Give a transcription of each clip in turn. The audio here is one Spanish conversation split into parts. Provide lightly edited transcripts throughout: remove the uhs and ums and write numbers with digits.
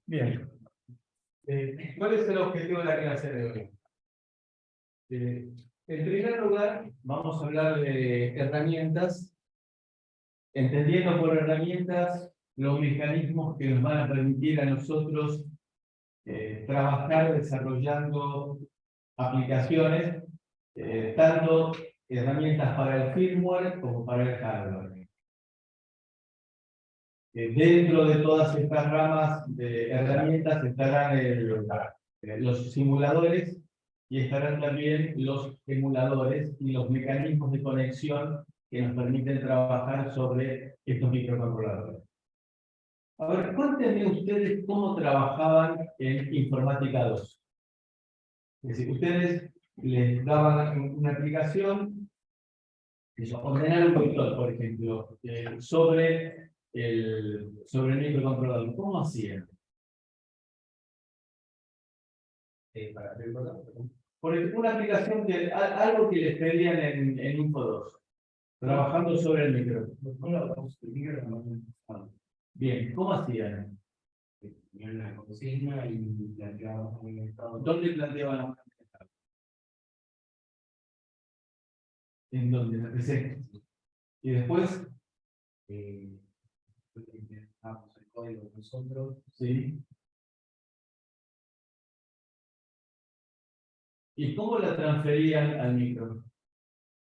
Bien. ¿Cuál es el objetivo de la clase de hoy? En primer lugar, vamos a hablar de herramientas, entendiendo por herramientas los mecanismos que nos van a permitir a nosotros trabajar desarrollando aplicaciones, tanto herramientas para el firmware como para el hardware. Dentro de todas estas ramas de herramientas estarán los simuladores y estarán también los emuladores y los mecanismos de conexión que nos permiten trabajar sobre estos microcontroladores. A ver, cuéntenme ustedes cómo trabajaban en Informática 2. Es decir, ustedes les daban una aplicación, ordenar un vector, por ejemplo, sobre el microcontrolador. ¿Cómo hacían? Por ejemplo, una aplicación, algo que les pedían en Info 2, trabajando sobre el micro. Bien, ¿cómo hacían? Tenían la consigna y planteaban un estado. ¿Dónde planteaban la consigna? ¿En dónde? En la PC. Y después, Intentábamos el código nosotros. sí. ¿Y cómo la transferían al micro?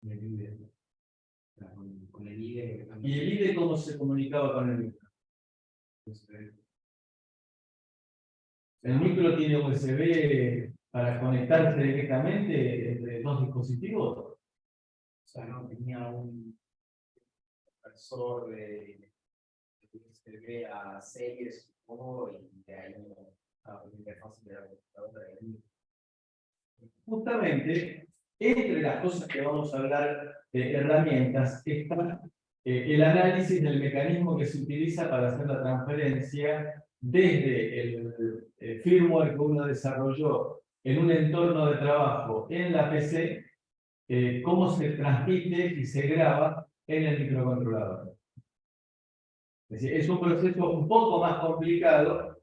Con el IDE. Con el IDE. ¿Y el IDE cómo se comunicaba con el micro? ¿El micro tiene USB para conectarse directamente entre dos dispositivos? O sea, no tenía un conversor de USB a series, supongo, y de ahí estaba la interfaz de la computadora de ahí. Justamente, entre las cosas que vamos a hablar de herramientas, está el análisis del mecanismo que se utiliza para hacer la transferencia desde el firmware que uno desarrolló en un entorno de trabajo en la PC, cómo se transmite y se graba en el microcontrolador. Es decir, es un proceso un poco más complicado,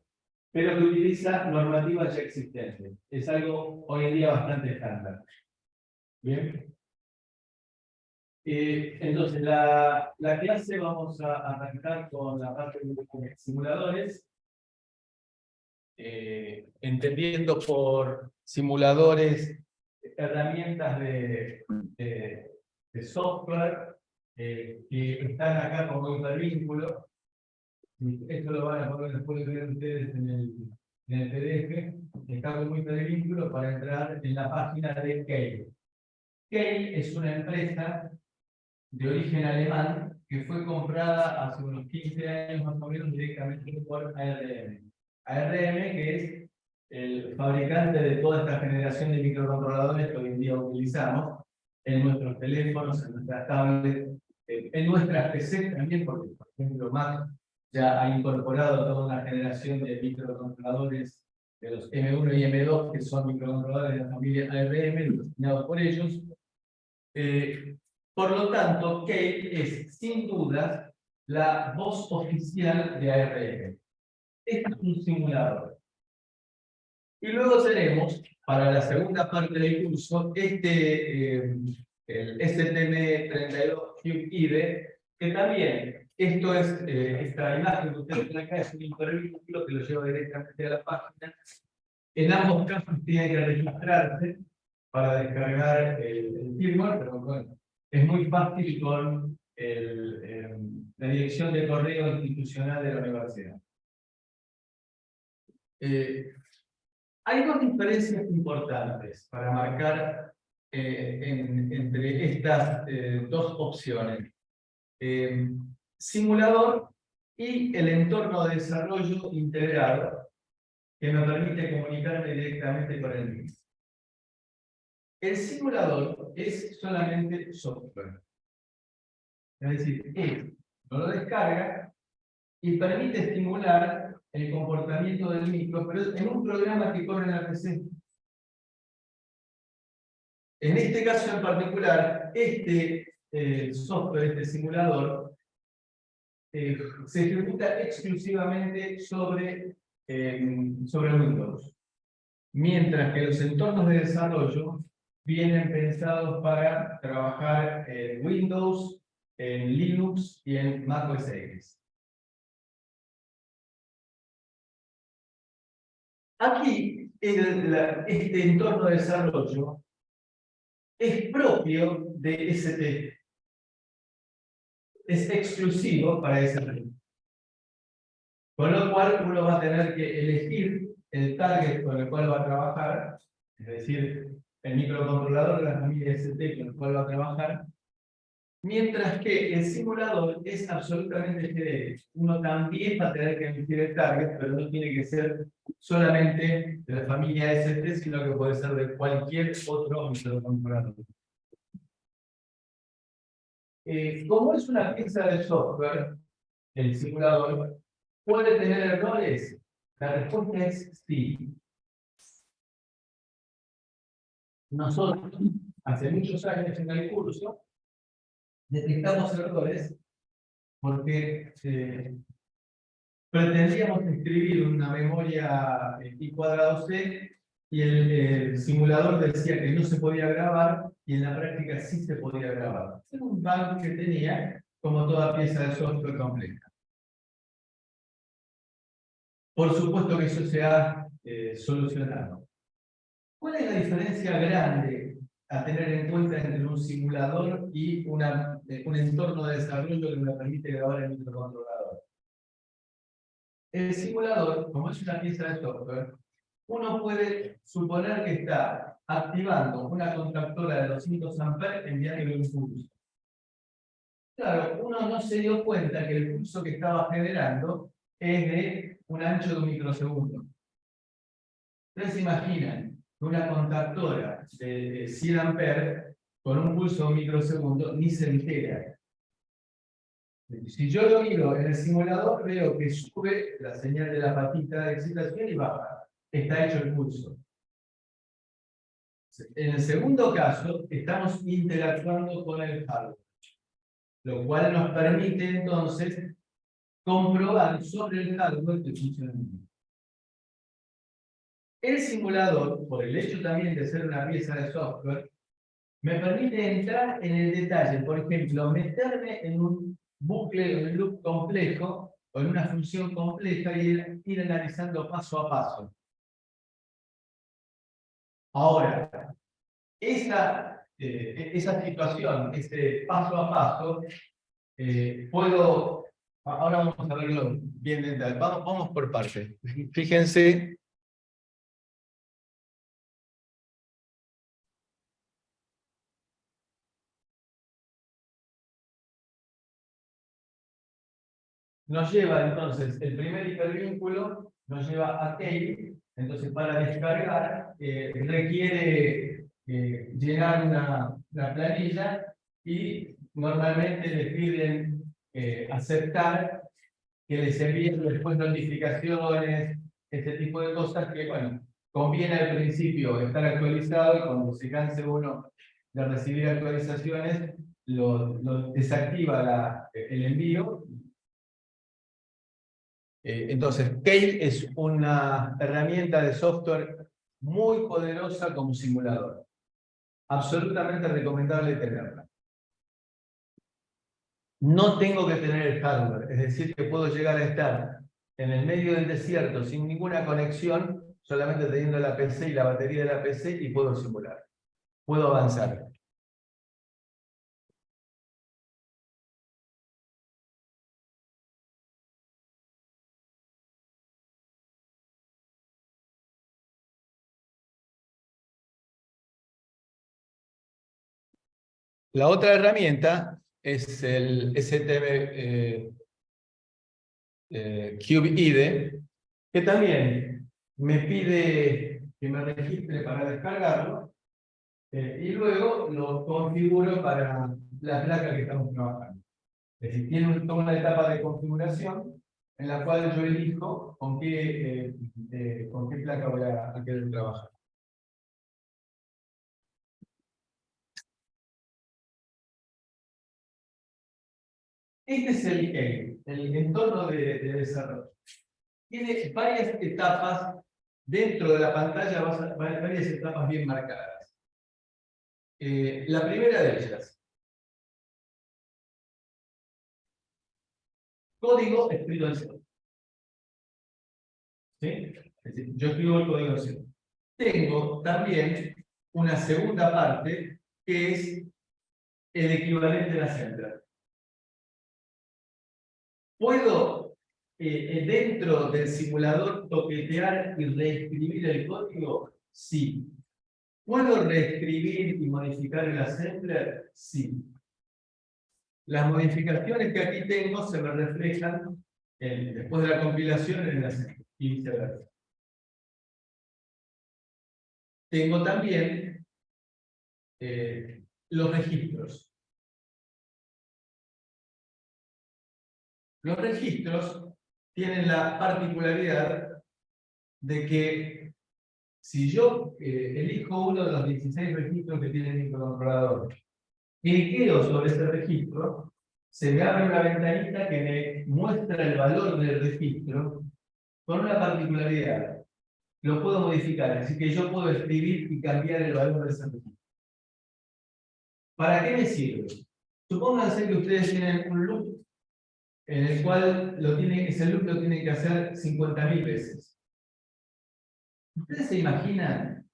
pero que utiliza normativas ya existentes. Es algo hoy en día bastante estándar. Bien. Entonces, la clase vamos a arrancar con la parte de simuladores. Entendiendo por simuladores herramientas de software que están acá como hipervínculo. Esto lo van a poder después ver ustedes en el PDF. Está como hipervínculo para entrar en la página de Keil. Keil es una empresa de origen alemán que fue comprada hace unos 15 años más o menos directamente por ARM. ARM, que es el fabricante de toda esta generación de microcontroladores que hoy en día utilizamos en nuestros teléfonos, en nuestras tablets, en nuestras PC también, porque por ejemplo Mac ya ha incorporado toda una generación de microcontroladores de los M1 y M2, que son microcontroladores de la familia ARM, diseñados por ellos. Por lo tanto, Keil es sin duda la voz oficial de ARM. Este es un simulador. Y luego tenemos, para la segunda parte del curso, el STM32 Cube IDE, que también, esta imagen que ustedes ven acá es un hipervínculo que lo lleva directamente a la página. En ambos casos tienen que registrarse para descargar el firmware, pero bueno, es muy fácil con la dirección de correo institucional de la universidad. Hay dos diferencias importantes para marcar entre estas dos opciones. Simulador y el entorno de desarrollo integrado que me permite comunicarme directamente con el mismo. El simulador es solamente software. Es decir, no lo descarga y permite estimular el comportamiento del micro, pero en un programa que corre en la PC. En este caso en particular, este software, este simulador, se ejecuta exclusivamente sobre Windows, mientras que los entornos de desarrollo vienen pensados para trabajar en Windows, en Linux y en Mac OS X. Aquí, este entorno de desarrollo es propio de ST. Es exclusivo para ST. Con lo cual, uno va a tener que elegir el target con el cual va a trabajar, es decir, el microcontrolador de la familia ST con el cual va a trabajar, mientras que el simulador es absolutamente genérico. Uno también va a tener que elegir el target, pero no tiene que ser solamente de la familia ST, sino que puede ser de cualquier otro microcontrolador. Como es una pieza de software, el simulador, ¿puede tener errores? La respuesta es sí. Nosotros, hace muchos años en el curso, detectamos errores porque pretendíamos escribir una memoria I cuadrado C y el simulador decía que no se podía grabar y en la práctica sí se podía grabar. Era un bug que tenía como toda pieza de software compleja. Por supuesto que eso se ha solucionado. ¿Cuál es la diferencia grande a tener en cuenta entre un simulador y un entorno de desarrollo que me permite grabar el microcontrolador? El simulador, como es una pieza de software, uno puede suponer que está activando una contactora de 200 amperes enviándole un pulso. Claro, uno no se dio cuenta que el pulso que estaba generando es de un ancho de un microsegundo. Ustedes se imaginan que una contactora de 100 amperes con un pulso de un microsegundo ni se entera. Si yo lo miro en el simulador, veo que sube la señal de la patita de excitación y baja. Está hecho el pulso. En el segundo caso, estamos interactuando con el hardware, lo cual nos permite entonces comprobar sobre el hardware que funciona bien. El simulador, por el hecho también de ser una pieza de software, me permite entrar en el detalle, por ejemplo, meterme en un bucle, en un loop complejo, o en una función compleja y ir analizando paso a paso. Ahora, esa situación, ese paso a paso, ahora vamos a verlo bien dentro. Vamos por partes. Fíjense. Nos lleva entonces, el primer hipervínculo nos lleva a Kale. Entonces, para descargar, requiere llenar una planilla y normalmente le piden aceptar que les envíen después notificaciones, este tipo de cosas que, bueno, conviene al principio estar actualizado y cuando se canse uno de recibir actualizaciones, lo desactiva el envío. Entonces, Kale es una herramienta de software muy poderosa como simulador. Absolutamente recomendable tenerla. No tengo que tener el hardware, es decir, que puedo llegar a estar en el medio del desierto sin ninguna conexión, solamente teniendo la PC y la batería de la PC y puedo simular. Puedo avanzar. La otra herramienta es el STM Cube IDE, que también me pide que me registre para descargarlo. Y luego lo configuro para la placa que estamos trabajando. Es decir, tiene toda una etapa de configuración en la cual yo elijo con qué placa voy a querer trabajar. Este es el entorno de desarrollo. Tiene varias etapas dentro de la pantalla, varias etapas bien marcadas. La primera de ellas, código escrito en C. ¿Sí? Es decir, yo escribo el código en C. Tengo también una segunda parte que es el equivalente de la central. ¿Puedo dentro del simulador toquetear y reescribir el código? Sí. ¿Puedo reescribir y modificar el assembler? Sí. Las modificaciones que aquí tengo se me reflejan después de la compilación en el assembler y viceversa. Tengo también los registros. Los registros tienen la particularidad de que si yo elijo uno de los 16 registros que tiene el microcontrolador, cliqueo sobre ese registro, se me abre una ventanita que me muestra el valor del registro con una particularidad. Lo puedo modificar, así que yo puedo escribir y cambiar el valor de ese registro. ¿Para qué me sirve? Supónganse que ustedes tienen un loop en el cual ese loop lo tienen que hacer 50.000 veces. ¿Ustedes se imaginan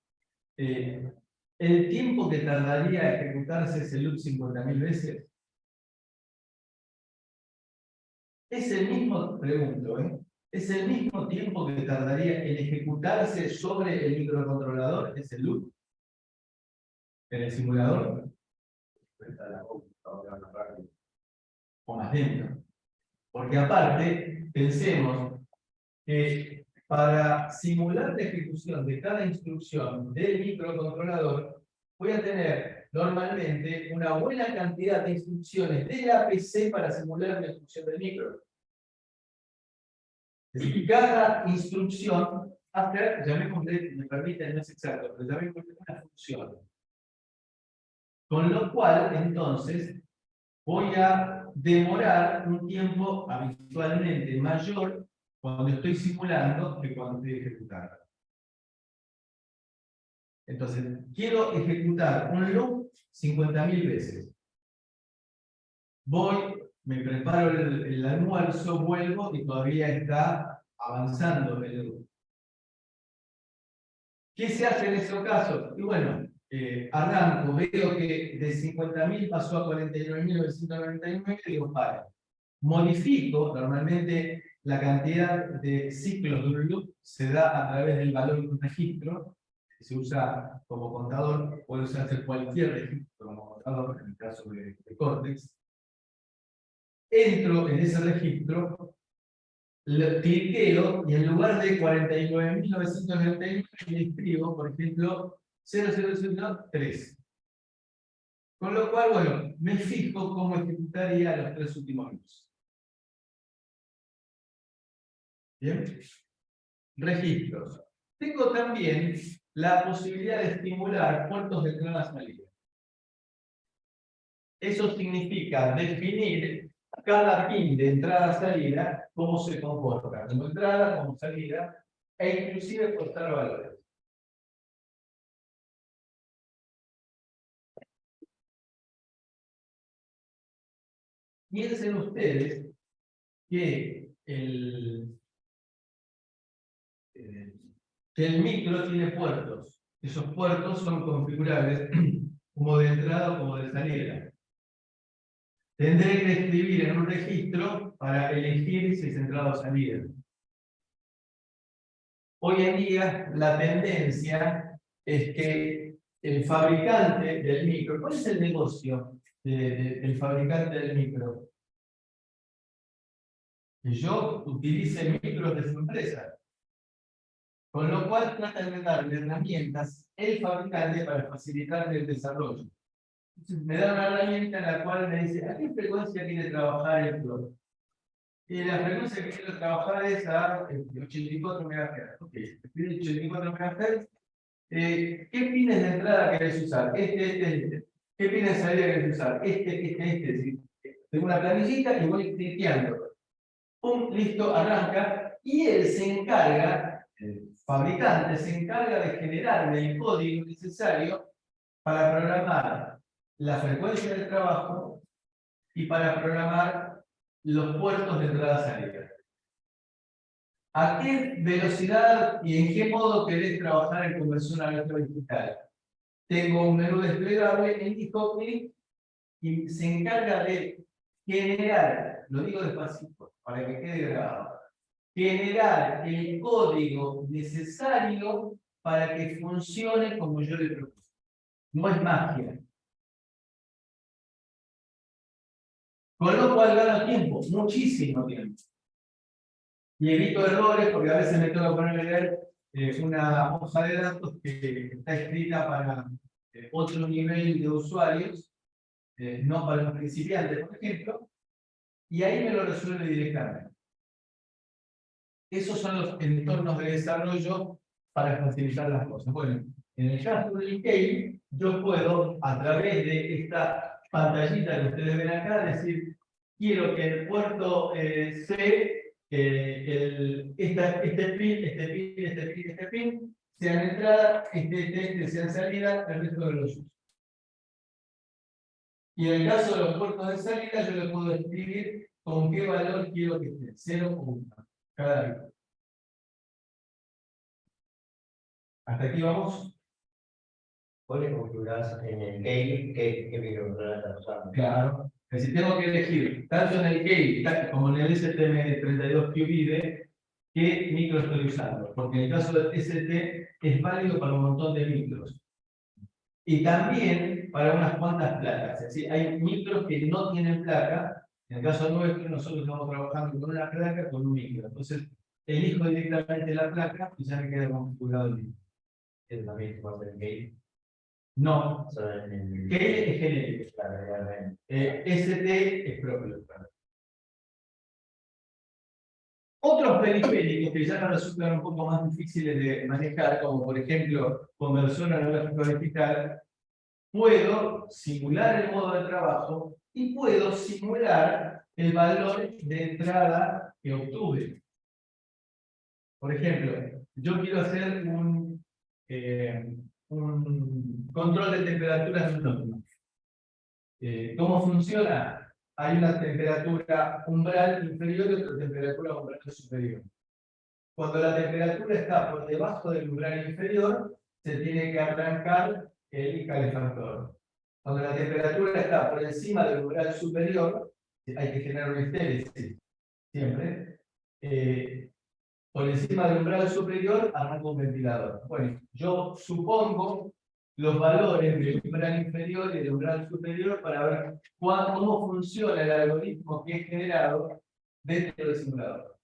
el tiempo que tardaría ejecutarse ese loop 50.000 veces? Es el mismo, pregunto, es el mismo tiempo que tardaría en ejecutarse sobre el microcontrolador ese loop en el simulador, o más lento. Porque aparte, pensemos que para simular la ejecución de cada instrucción del microcontrolador, voy a tener normalmente una buena cantidad de instrucciones de la PC para simular la ejecución del micro. Es decir, cada instrucción hace, llamémosle, me permiten, no es exacto, pero llamémosle una función. Con lo cual, entonces, voy a demorar un tiempo habitualmente mayor cuando estoy simulando que cuando estoy ejecutando. Entonces, quiero ejecutar un loop 50.000 veces. Voy, me preparo el almuerzo, vuelvo y todavía está avanzando el loop. ¿Qué se hace en esos casos? Y bueno, arranco, veo que de 50.000 pasó a 49.999 y digo, para. Modifico, normalmente la cantidad de ciclos de un loop se da a través del valor de un registro, que se usa como contador, puede usarse cualquier registro como contador, en el caso de Cortex. Entro en ese registro, lo cliqueo y en lugar de 49.999 le escribo, por ejemplo, 0003. Con lo cual, bueno, me fijo cómo ejecutaría los 3 últimos loops. Bien. Registros. Tengo también la posibilidad de estimular puertos de entrada-salida. Eso significa definir cada pin de entrada-salida, cómo se comporta, como entrada, como salida, e inclusive cortar valores. Piensen ustedes que el micro tiene puertos. Esos puertos son configurables como de entrada o como de salida. Tendré que escribir en un registro para elegir si es entrada o salida. Hoy en día la tendencia es que el fabricante del micro, ¿cuál es el negocio del fabricante del micro? Que yo utilice micros de su empresa. Con lo cual tratan de darle herramientas el fabricante para facilitar el desarrollo. Entonces, me da una herramienta en la cual me dice, ¿a qué frecuencia quiere trabajar el flor? Y la frecuencia que quiero trabajar es a 84 MHz. Ok, 84 MHz. ¿Qué pines de entrada querés usar? Este. ¿Qué pines de salida querés usar? Es decir, tengo una planillita y voy cliqueando. Pum, listo, arranca. Y él se encarga, el fabricante se encarga de generarme el código necesario para programar la frecuencia de trabajo y para programar los puertos de entrada-salida. ¿A qué velocidad y en qué modo querés trabajar en conversión a digital? Tengo un menú desplegable en eCockpit y se encarga de generar, lo digo despacito para que quede grabado, generar el código necesario para que funcione como yo le propuse. No es magia. Con lo cual gano tiempo, muchísimo tiempo. Y evito errores porque a veces me tengo que poner a leer una hoja de datos que está escrita para otro nivel de usuarios, no para los principiantes, por ejemplo, y ahí me lo resuelve directamente. Esos son los entornos de desarrollo para facilitar las cosas. Bueno, en el caso del Scale, yo puedo, a través de esta pantallita que ustedes ven acá, decir, quiero que el puerto C, este pin, sean entrada, este sean salida, el resto de los usos. Y en el caso de los puertos de salida, yo le puedo escribir con qué valor quiero que esté, 0 o 1, cada vez. Hasta aquí vamos. ¿Vos le configurás en el key qué microcontrolador estás usando? Claro. Es decir, tengo que elegir, tanto en el key como en el STM32QVIDE, qué micro estoy usando. Porque en el caso del ST es válido para un montón de micros. Y también para unas cuantas placas. Es decir, hay micros que no tienen placa. En el caso nuestro, nosotros estamos trabajando con una placa con un micro. Entonces, elijo directamente la placa y ya me queda configurado el micro. ¿Es también que pasa en el key? No, Solo en el key es genérico. Claro, realmente. ST es propio. Otros periféricos que ya nos resultan un poco más difíciles de manejar, como por ejemplo conversión analógica digital, puedo simular el modo de trabajo y puedo simular el valor de entrada que obtuve. Por ejemplo, yo quiero hacer un control de temperaturas de un horno. ¿Cómo funciona? Hay una temperatura umbral inferior y otra temperatura umbral superior. Cuando la temperatura está por debajo del umbral inferior, se tiene que arrancar el calefactor. Cuando la temperatura está por encima del umbral superior, hay que generar un estéril siempre. Por encima del umbral superior, arranca un ventilador. Bueno, yo supongo los valores del umbral inferior y del umbral superior para ver cómo funciona el algoritmo que he generado dentro del simulador.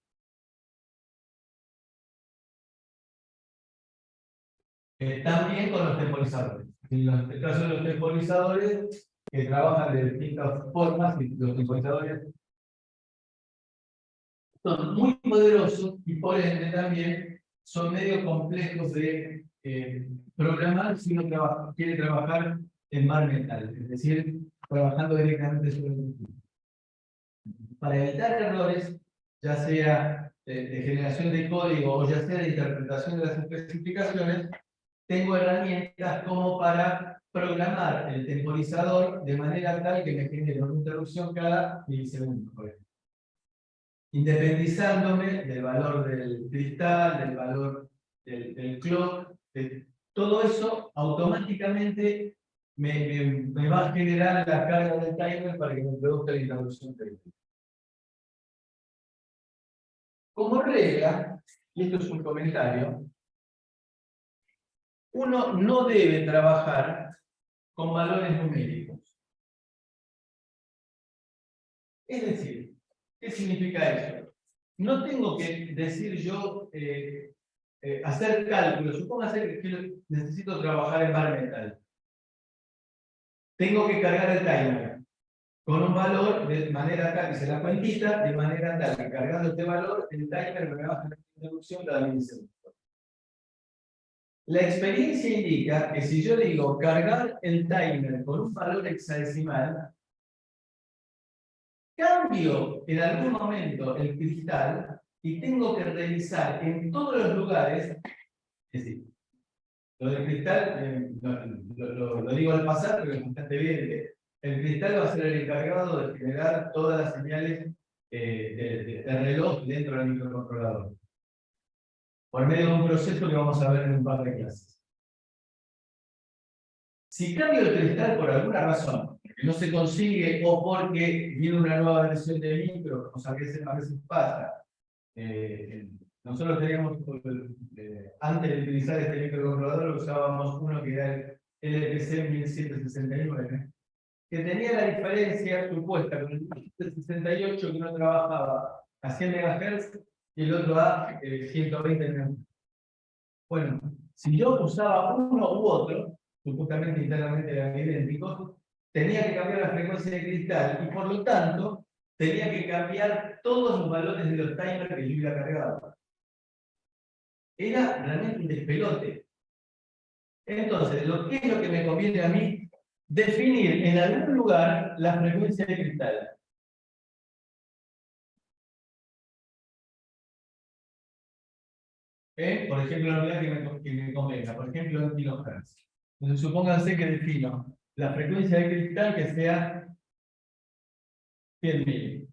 También con los temporizadores. En el caso de los temporizadores, que trabajan de distintas formas, y los temporizadores son muy poderosos y por ende también son medio complejos de programar si uno quiere trabajar en mar mental, es decir, trabajando directamente sobre el computador. Para evitar errores, ya sea de generación de código o ya sea de interpretación de las especificaciones, tengo herramientas como para programar el temporizador de manera tal que me genere una interrupción cada milisegundo, por ejemplo. Independizándome del valor del cristal, del valor del clock, todo eso automáticamente me va a generar la carga del timer para que me produzca la interrupción crítica. Como regla, y esto es un comentario, uno no debe trabajar con valores numéricos. Es decir, ¿qué significa eso? No tengo que decir yo hacer cálculos. Supóngase que necesito trabajar en bar metal. Tengo que cargar el timer con un valor de manera tal, que se la cuentita, de manera tal que cargando este valor, el timer me va a generar una interrupción cada milisegundo. La experiencia indica que si yo digo cargar el timer con un valor hexadecimal, cambio en algún momento el cristal y tengo que revisar en todos los lugares, es decir, lo del cristal, lo digo al pasar, pero es bastante evidente. El cristal va a ser el encargado de generar todas las señales de reloj dentro del microcontrolador, por medio de un proceso que vamos a ver en un par de clases. Si cambio el cristal por alguna razón, que no se consigue o porque viene una nueva versión de micro, como a veces pasa, nosotros teníamos, antes de utilizar este microcontrolador, usábamos uno que era el LPC 1769, que tenía la diferencia supuesta con el 1768, que uno trabajaba a 100 MHz y el otro a 120 MHz. Bueno, si yo usaba uno u otro, supuestamente internamente eran idénticos, tenía que cambiar la frecuencia de cristal y por lo tanto tenía que cambiar todos los valores de los timers que yo iba cargado. Era realmente un despelote. Entonces, ¿qué es lo que me conviene a mí? Definir en algún lugar la frecuencia de cristal. Por ejemplo, la unidad que me convenga, por ejemplo, en kilohertz. Entonces, supónganse que defino la frecuencia de cristal que sea 100.000.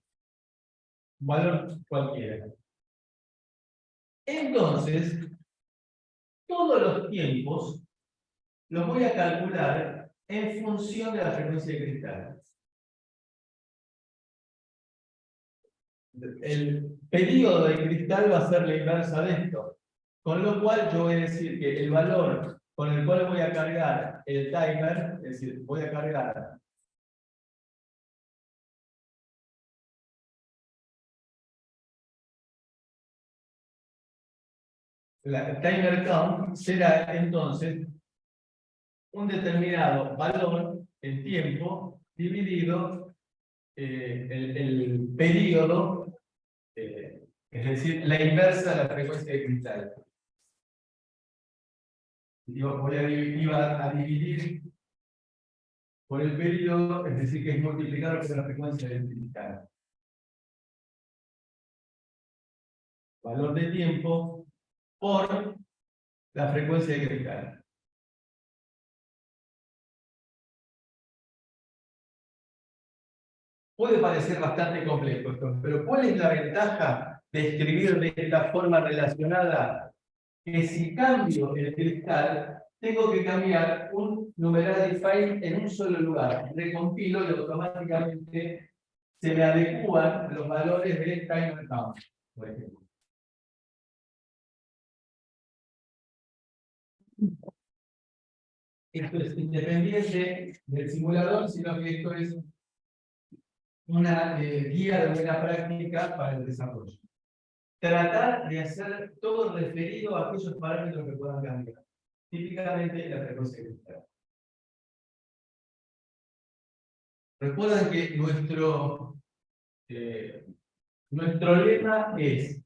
Un valor cualquiera. Entonces, todos los tiempos los voy a calcular en función de la frecuencia de cristal. El periodo de cristal va a ser la inversa de esto. Con lo cual yo voy a decir que el valor con el cual voy a cargar el timer, es decir, voy a cargar el timer count, será entonces un determinado valor en tiempo dividido el periodo, es decir, la inversa de la frecuencia de cristal. Iba a dividir por el periodo, es decir, que es multiplicar por la frecuencia del cristal. Valor de tiempo por la frecuencia de cristal. Puede parecer bastante complejo esto, pero ¿cuál es la ventaja de escribir de esta forma relacionada? Que si cambio el cristal, tengo que cambiar un numeral de file en un solo lugar. Recompilo y automáticamente se me adecúan los valores de timer count, por ejemplo. Esto es independiente del simulador, sino que esto es una guía de buena práctica para el desarrollo. Tratar de hacer todo referido a aquellos parámetros que puedan cambiar. Típicamente la frecuencia de cristal. Recuerden que nuestro lema es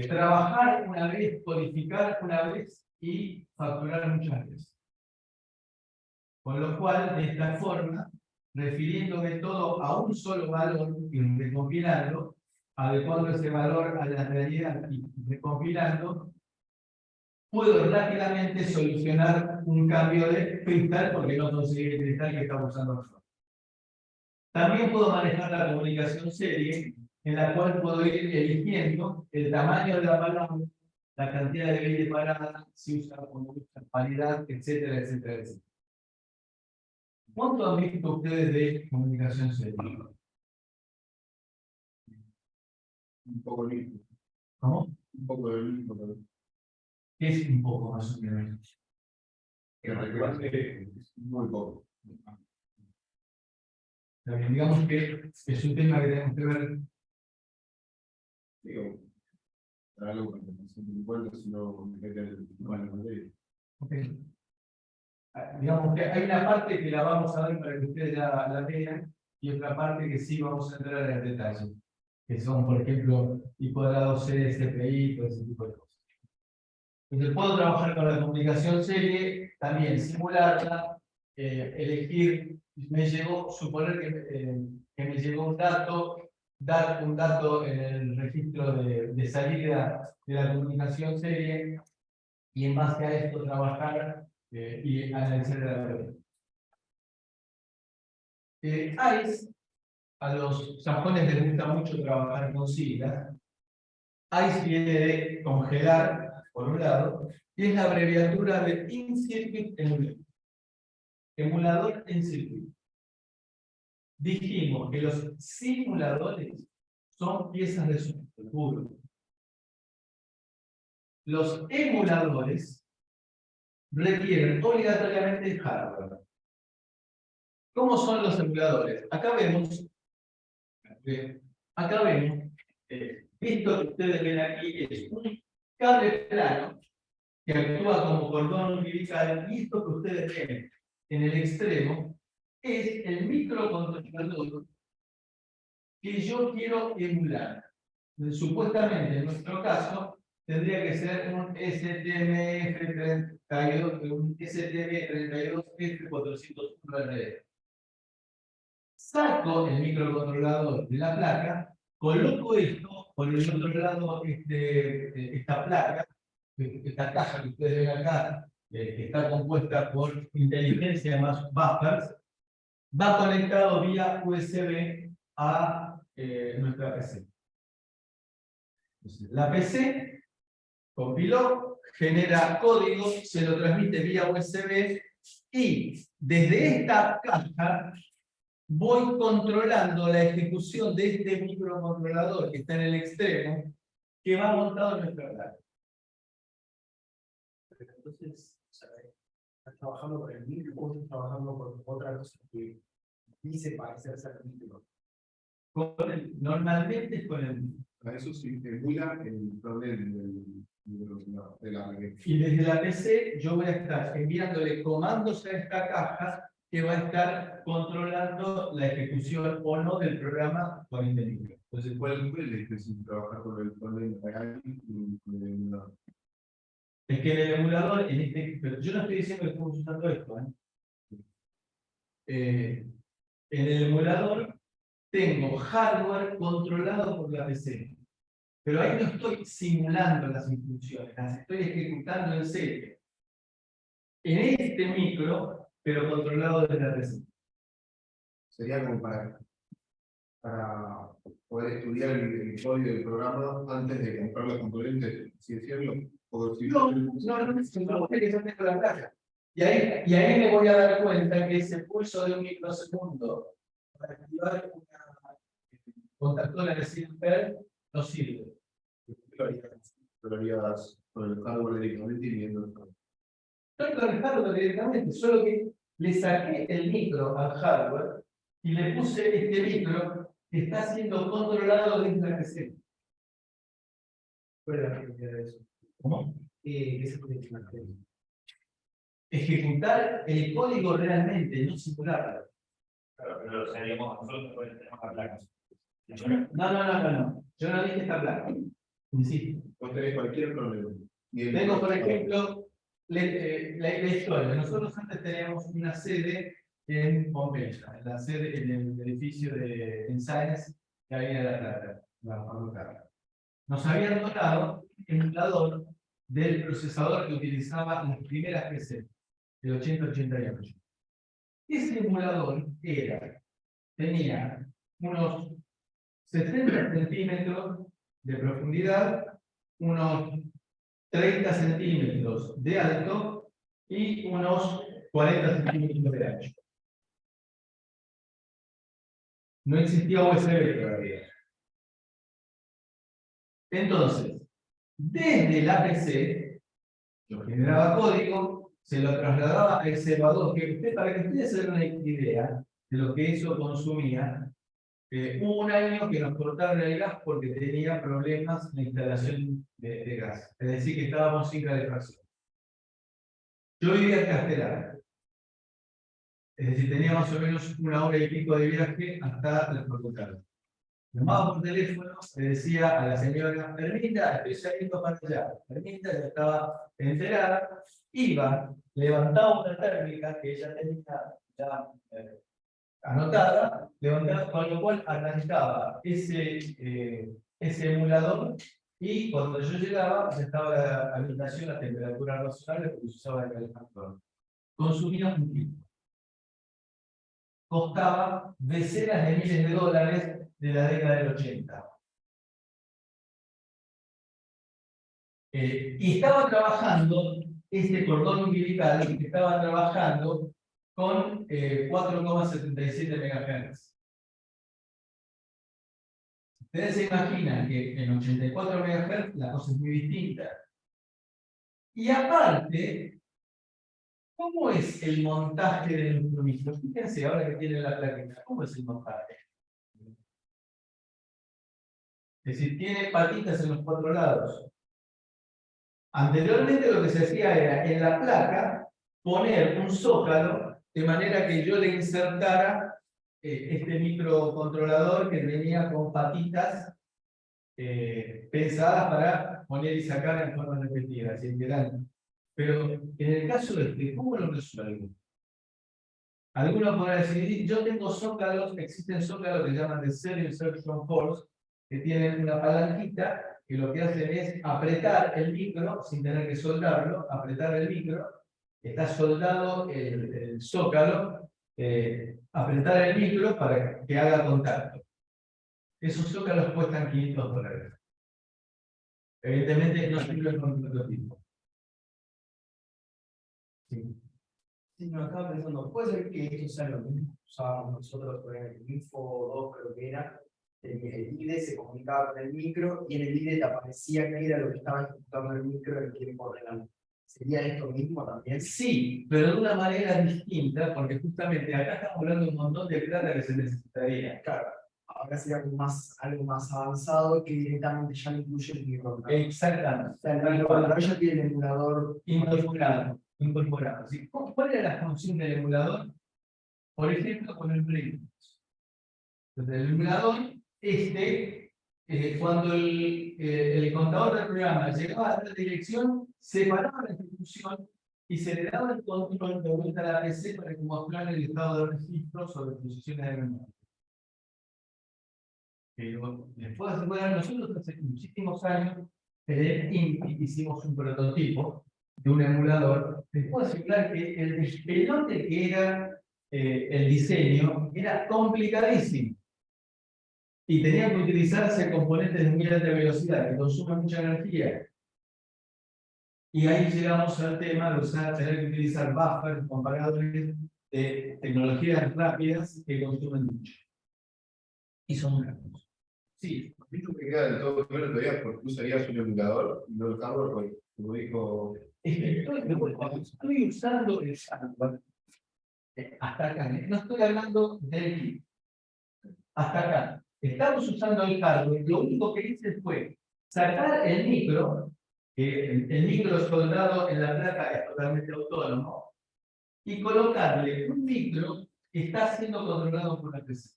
trabajar una vez, codificar una vez y facturar muchas veces. Con lo cual, de esta forma, refiriéndome todo a un solo valor y recompilando, adecuando ese valor a la realidad y recompilando, puedo rápidamente solucionar un cambio de cristal porque no conseguí el cristal que estamos usando nosotros. También puedo manejar la comunicación serie, en la cual puedo ir eligiendo el tamaño de la palabra, la cantidad de bits de parada, si usa como usa paridad, etcétera, etcétera, etcétera. ¿Cuánto han visto ustedes de comunicación serie? Un poco limpio. ¿Cómo? Un poco de limpio. ¿Qué es un poco más o menos? Muy poco. Digamos que es un tema que tenemos que ver. Digo, algo para que no se den cuenta, sino meter el tema en la materia. Ok. Digamos que hay una parte que la vamos a ver para que ustedes la vean, y otra parte que sí vamos a entrar en el detalle, que son, por ejemplo, I cuadrado C, CPI, todo ese tipo de cosas. Entonces puedo trabajar con la comunicación serie, también simularla, elegir, suponer que me llegó un dato, dar un dato en el registro de salida de la comunicación serie, y en base a esto trabajar y analizar la teoría. ICE, a los sajones les gusta mucho trabajar con siglas. ICE viene de congelar, por un lado, y es la abreviatura de In-Circuit Emulator. Emulador en circuito. Dijimos que los simuladores son piezas de software puro. Los emuladores requieren obligatoriamente hardware. ¿Cómo son los emuladores? Acá vemos, esto que ustedes ven aquí es un cable plano que actúa como cordón umbilical, y esto que ustedes ven en el extremo es el microcontrolador que yo quiero emular. Supuestamente, en nuestro caso, tendría que ser un STM32F401RD. Saco el microcontrolador de la placa, coloco esto por el otro lado, esta placa, esta caja que ustedes ven acá, que está compuesta por inteligencia más buffers, va conectado vía USB a nuestra PC. Entonces, la PC compiló, genera código, se lo transmite vía USB, y desde esta caja voy controlando la ejecución de este microcontrolador que está en el extremo, que va montado en nuestra placa. Entonces, o sea, estás trabajando con el micro, vos estás trabajando con otra cosa que dice parecerse al micro. Normalmente es con el... A eso sí, emula el frontend de la red. Y desde la PC yo voy a estar enviándole comandos a esta caja que va a estar controlando la ejecución o no del programa con este micro. Entonces, ¿cuál es el difícil trabajar con el frontend real y con el emulador? Es que en el emulador, pero yo no estoy diciendo que estamos usando esto. En el emulador tengo hardware controlado por la PC. Pero ahí no estoy simulando las instrucciones, las estoy ejecutando en serio. En este micro, pero controlado desde la PC. Sería como para poder estudiar el código del programa antes de comprar los componentes, así decirlo. O si No, es que yo tengo la placa. Y ahí me voy a dar cuenta que ese pulso de un microsegundo para activar una contactora de Silver no sirve. lo harías con el hardware directamente y viendo el hardware. Estoy conectando directamente, solo que le saqué el micro al hardware y le puse este micro que está siendo controlado desde la PC. ¿Cuál es la finalidad de eso? ¿Cómo? ¿Qué se puede hacer? Ejecutar el código realmente, no simularlo. Claro, pero lo seríamos nosotros porque tenemos la placa. No. Yo no dije esta placa. Insisto. Vos tenés cualquier problema. Tengo, por ejemplo, la historia. Nosotros antes teníamos una sede en Pompeya, en el edificio en Sáenz, que había la facultad. Nos habían donado el emulador del procesador que utilizaba las primeras PC, el 8088. Ese emulador tenía unos 70 centímetros de profundidad, unos 30 centímetros de alto y unos 40 centímetros de ancho. No existía USB todavía. Entonces, desde la PC, yo generaba código, se lo trasladaba a ese emulador, para que ustedes se den una idea de lo que eso consumía, Hubo un año que nos cortaron el gas porque tenía problemas en la instalación de gas. Es decir, que estábamos sin calefacción. Yo vivía en Castelar. Es decir, tenía más o menos 1 hora y pico de viaje hasta la facultad. Llamaba por teléfono, le decía a la señora, Permita, estoy saliendo para allá. Permita, ya estaba enterada, iba, levantaba una térmica que ella tenía ya anotada, levantaba, con lo cual arrancaba ese emulador y cuando yo llegaba ya estaba la habitación a temperatura razonable porque se usaba el calefactor. Consumía un tiempo. Costaba decenas de miles de dólares de la década del 80. Y estaba trabajando, este cordón umbilical, estaba trabajando con 4,77 MHz. Ustedes se imaginan que en 84 MHz la cosa es muy distinta. Y aparte, ¿cómo es el montaje de nuestro micro? Fíjense ahora que tienen la plaqueta, ¿cómo es el montaje? Es decir, tiene patitas en los 4 lados. Anteriormente lo que se hacía era en la placa poner un zócalo de manera que yo le insertara este microcontrolador que venía con patitas pensadas para poner y sacar en forma repetida. Así que pero en el caso de este, ¿cómo lo resuelvo? Algunos podrán decir, yo tengo zócalos, existen zócalos que llaman de Serial Insertion Force, que tienen una palanquita que lo que hacen es apretar el micro sin tener que soldarlo, apretar el micro, está soldado el zócalo, apretar el micro para que haga contacto. Esos zócalos cuestan $500. Evidentemente no sirven con el prototipo. Sí. Sí, me estaba pensando, puede ser que esto sea lo mismo que usábamos nosotros por el Info 2, creo que era. El IDE se comunicaba con el micro y en el IDE te aparecía que era lo que estaba ejecutando el micro en tiempo real. ¿Sería esto mismo también? Sí, pero de una manera distinta, porque justamente acá estamos hablando de un montón de plata que se necesitaría. Claro, ahora sería algo más avanzado que directamente ya no incluye el micro. Exactamente. O sea, el emulador ya tiene el emulador Incorporado. ¿Sí? ¿Cuál era la función del emulador? Por ejemplo, con el Play. Entonces, el emulador, cuando el contador del programa llegaba a la dirección, separaba la ejecución y se le daba el control de vuelta a la PC para que mostrara el estado de registro sobre posiciones de memoria. Pero después, bueno, nosotros hace muchísimos años hicimos un prototipo de un emulador. Les puedo asegurar que el despelote que era el diseño era complicadísimo. Y tenían que utilizarse componentes de muy alta velocidad que consumen mucha energía. Y ahí llegamos al tema de tener que utilizar buffers, comparadores de tecnologías rápidas que consumen mucho. Y son caros. Sí. A mí no me queda del todo claro todavía por qué usarías un emulador y no el hardware, porque, como dijo. Estoy usando el hardware hasta acá. No estoy hablando del kit. Hasta acá. Estamos usando el hardware. Lo único que hice fue sacar el micro, que el micro soldado en la placa es totalmente autónomo, y colocarle un micro que está siendo controlado por la PC.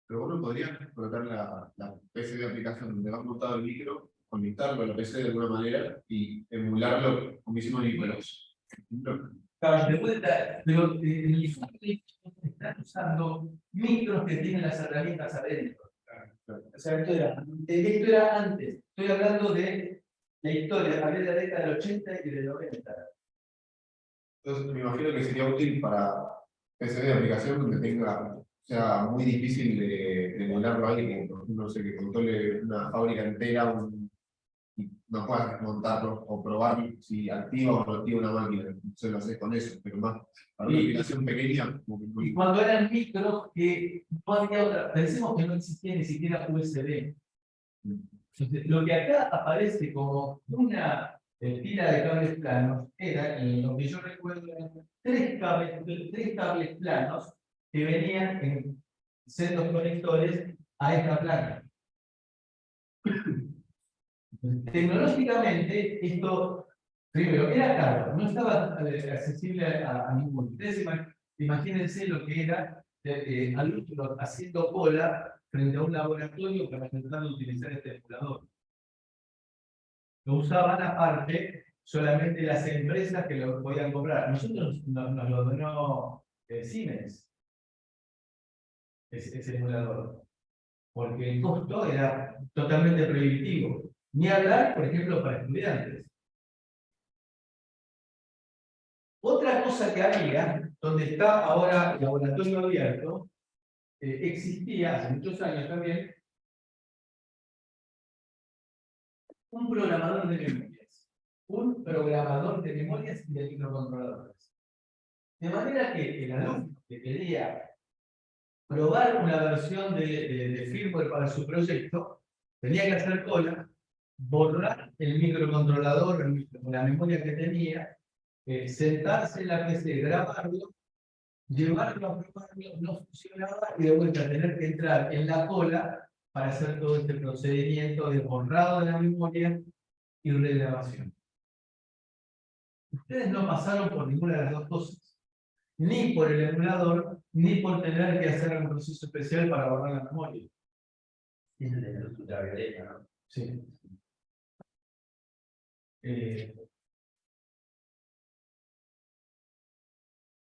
Pero vos no podrías colocar la PC de aplicación donde va montado el micro, conectarlo a la PC de alguna manera y emularlo como hicimos Nicolás. Claro, pero en el software están usando micros que tienen las herramientas adentro. O sea, esto era antes. Estoy hablando de la historia, hablé de la década del 80 y del 90. Entonces me imagino que sería útil para PC de aplicación donde sea muy difícil de emularlo a alguien, por ejemplo, no sé, que controle una fábrica entera y no puedas montarlo o probar si activa o no activa una máquina. Entonces lo haces con eso, pero más para una aplicación pequeña. Y cuando eran micros que no había otra, pensemos que no existía ni siquiera USB. Entonces, lo que acá aparece como una tira de cables planos era, lo que yo recuerdo, eran tres cables planos que venían en sendos conectores a esta placa. Tecnológicamente, esto, primero, era caro, no estaba accesible a ninguno. Ustedes imagínense lo que era alumnos haciendo cola frente a un laboratorio para tratar de utilizar este emulador. Lo usaban aparte solamente las empresas que lo podían comprar. Nosotros nos lo donó Siemens, ese emulador, porque el costo era totalmente prohibitivo. Ni hablar, por ejemplo, para estudiantes. Otra cosa que había, donde está ahora el laboratorio abierto, existía hace muchos años también un programador de memorias. Un programador de memorias y de microcontroladores. De manera que el alumno que quería probar una versión de firmware para su proyecto, tenía que hacer cola, borrar el microcontrolador, la memoria que tenía, sentarse en la PC, grabarlo, llevarlo a probarlo, no funcionaba, y de vuelta tener que entrar en la cola para hacer todo este procedimiento de borrado de la memoria y regrabación. Ustedes no pasaron por ninguna de las dos cosas, ni por el emulador, ni por tener que hacer un proceso especial para borrar la memoria. Es de luz ultravioleta, ¿no? Sí.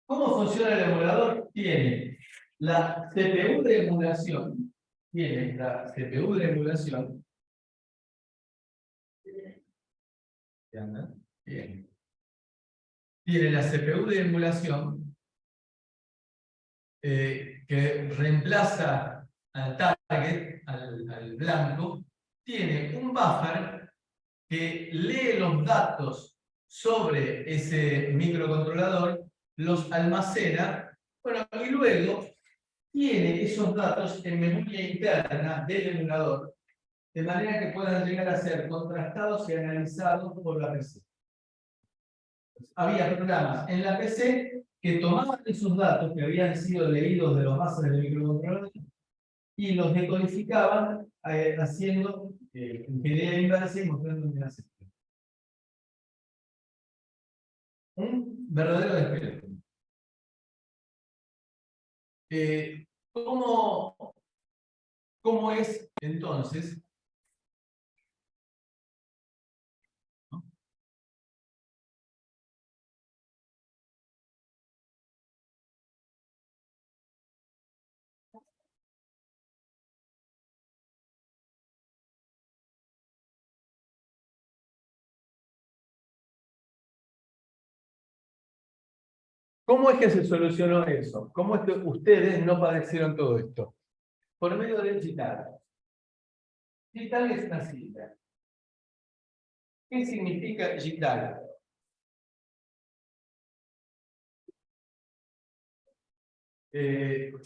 ¿Cómo funciona el emulador? Tiene la CPU de emulación. Tiene la CPU de emulación. Bien. Tiene la CPU de emulación que reemplaza al target, al blanco. Tiene un buffer que lee los datos sobre ese microcontrolador, los almacena, bueno, y luego tiene esos datos en memoria interna del emulador, de manera que puedan llegar a ser contrastados y analizados por la PC. Había programas en la PC que tomaban esos datos que habían sido leídos de los bases del microcontrolador y los decodificaban haciendo ingeniería inversa y mostrando un enlace. Un verdadero despelote. ¿Cómo es entonces? ¿No? ¿Cómo es que se solucionó eso? ¿Cómo es que ustedes no padecieron todo esto? Por medio del GitHub. GitHub es una sigla. ¿Qué significa GitHub?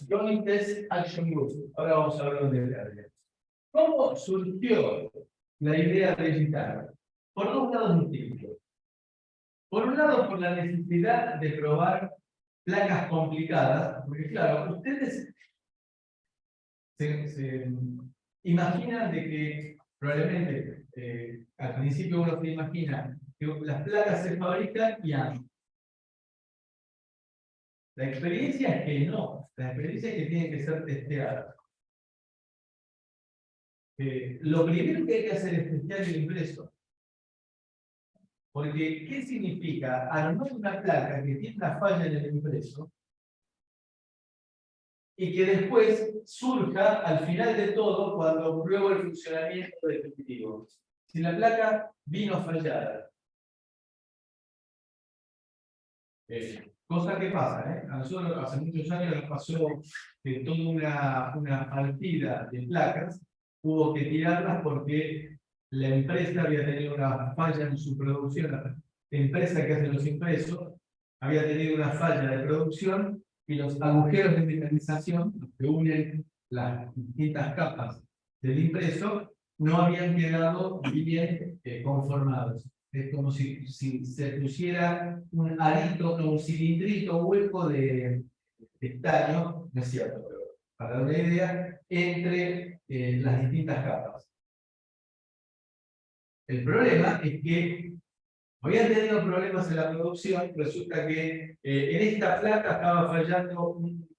Joint Test Action Group. Ahora vamos a hablar de detalle. ¿Cómo surgió la idea de GitHub? Por dos lados distintos. Por un lado, por la necesidad de probar placas complicadas, porque claro, ustedes se imaginan de que probablemente al principio uno se imagina que las placas se fabrican y andan. La experiencia es que no, la experiencia es que tienen que ser testeadas. Lo primero que hay que hacer es testear el impreso. Porque, ¿qué significa armar una placa que tiene una falla en el impreso y que después surja al final de todo cuando pruebo el funcionamiento definitivo? Si la placa vino fallada. Cosa que pasa, a nosotros hace muchos años nos pasó que toda una partida de placas hubo que tirarlas porque la empresa había tenido una falla en su producción, la empresa que hace los impresos había tenido una falla de producción y los agujeros de metalización, los que unen las distintas capas del impreso, no habían quedado bien conformados. Es como si se pusiera un arito, un cilindrito hueco de estaño, no es cierto, pero para dar una idea, entre las distintas capas. El problema es que habían tenido problemas en la producción, resulta que en esta placa estaba fallando un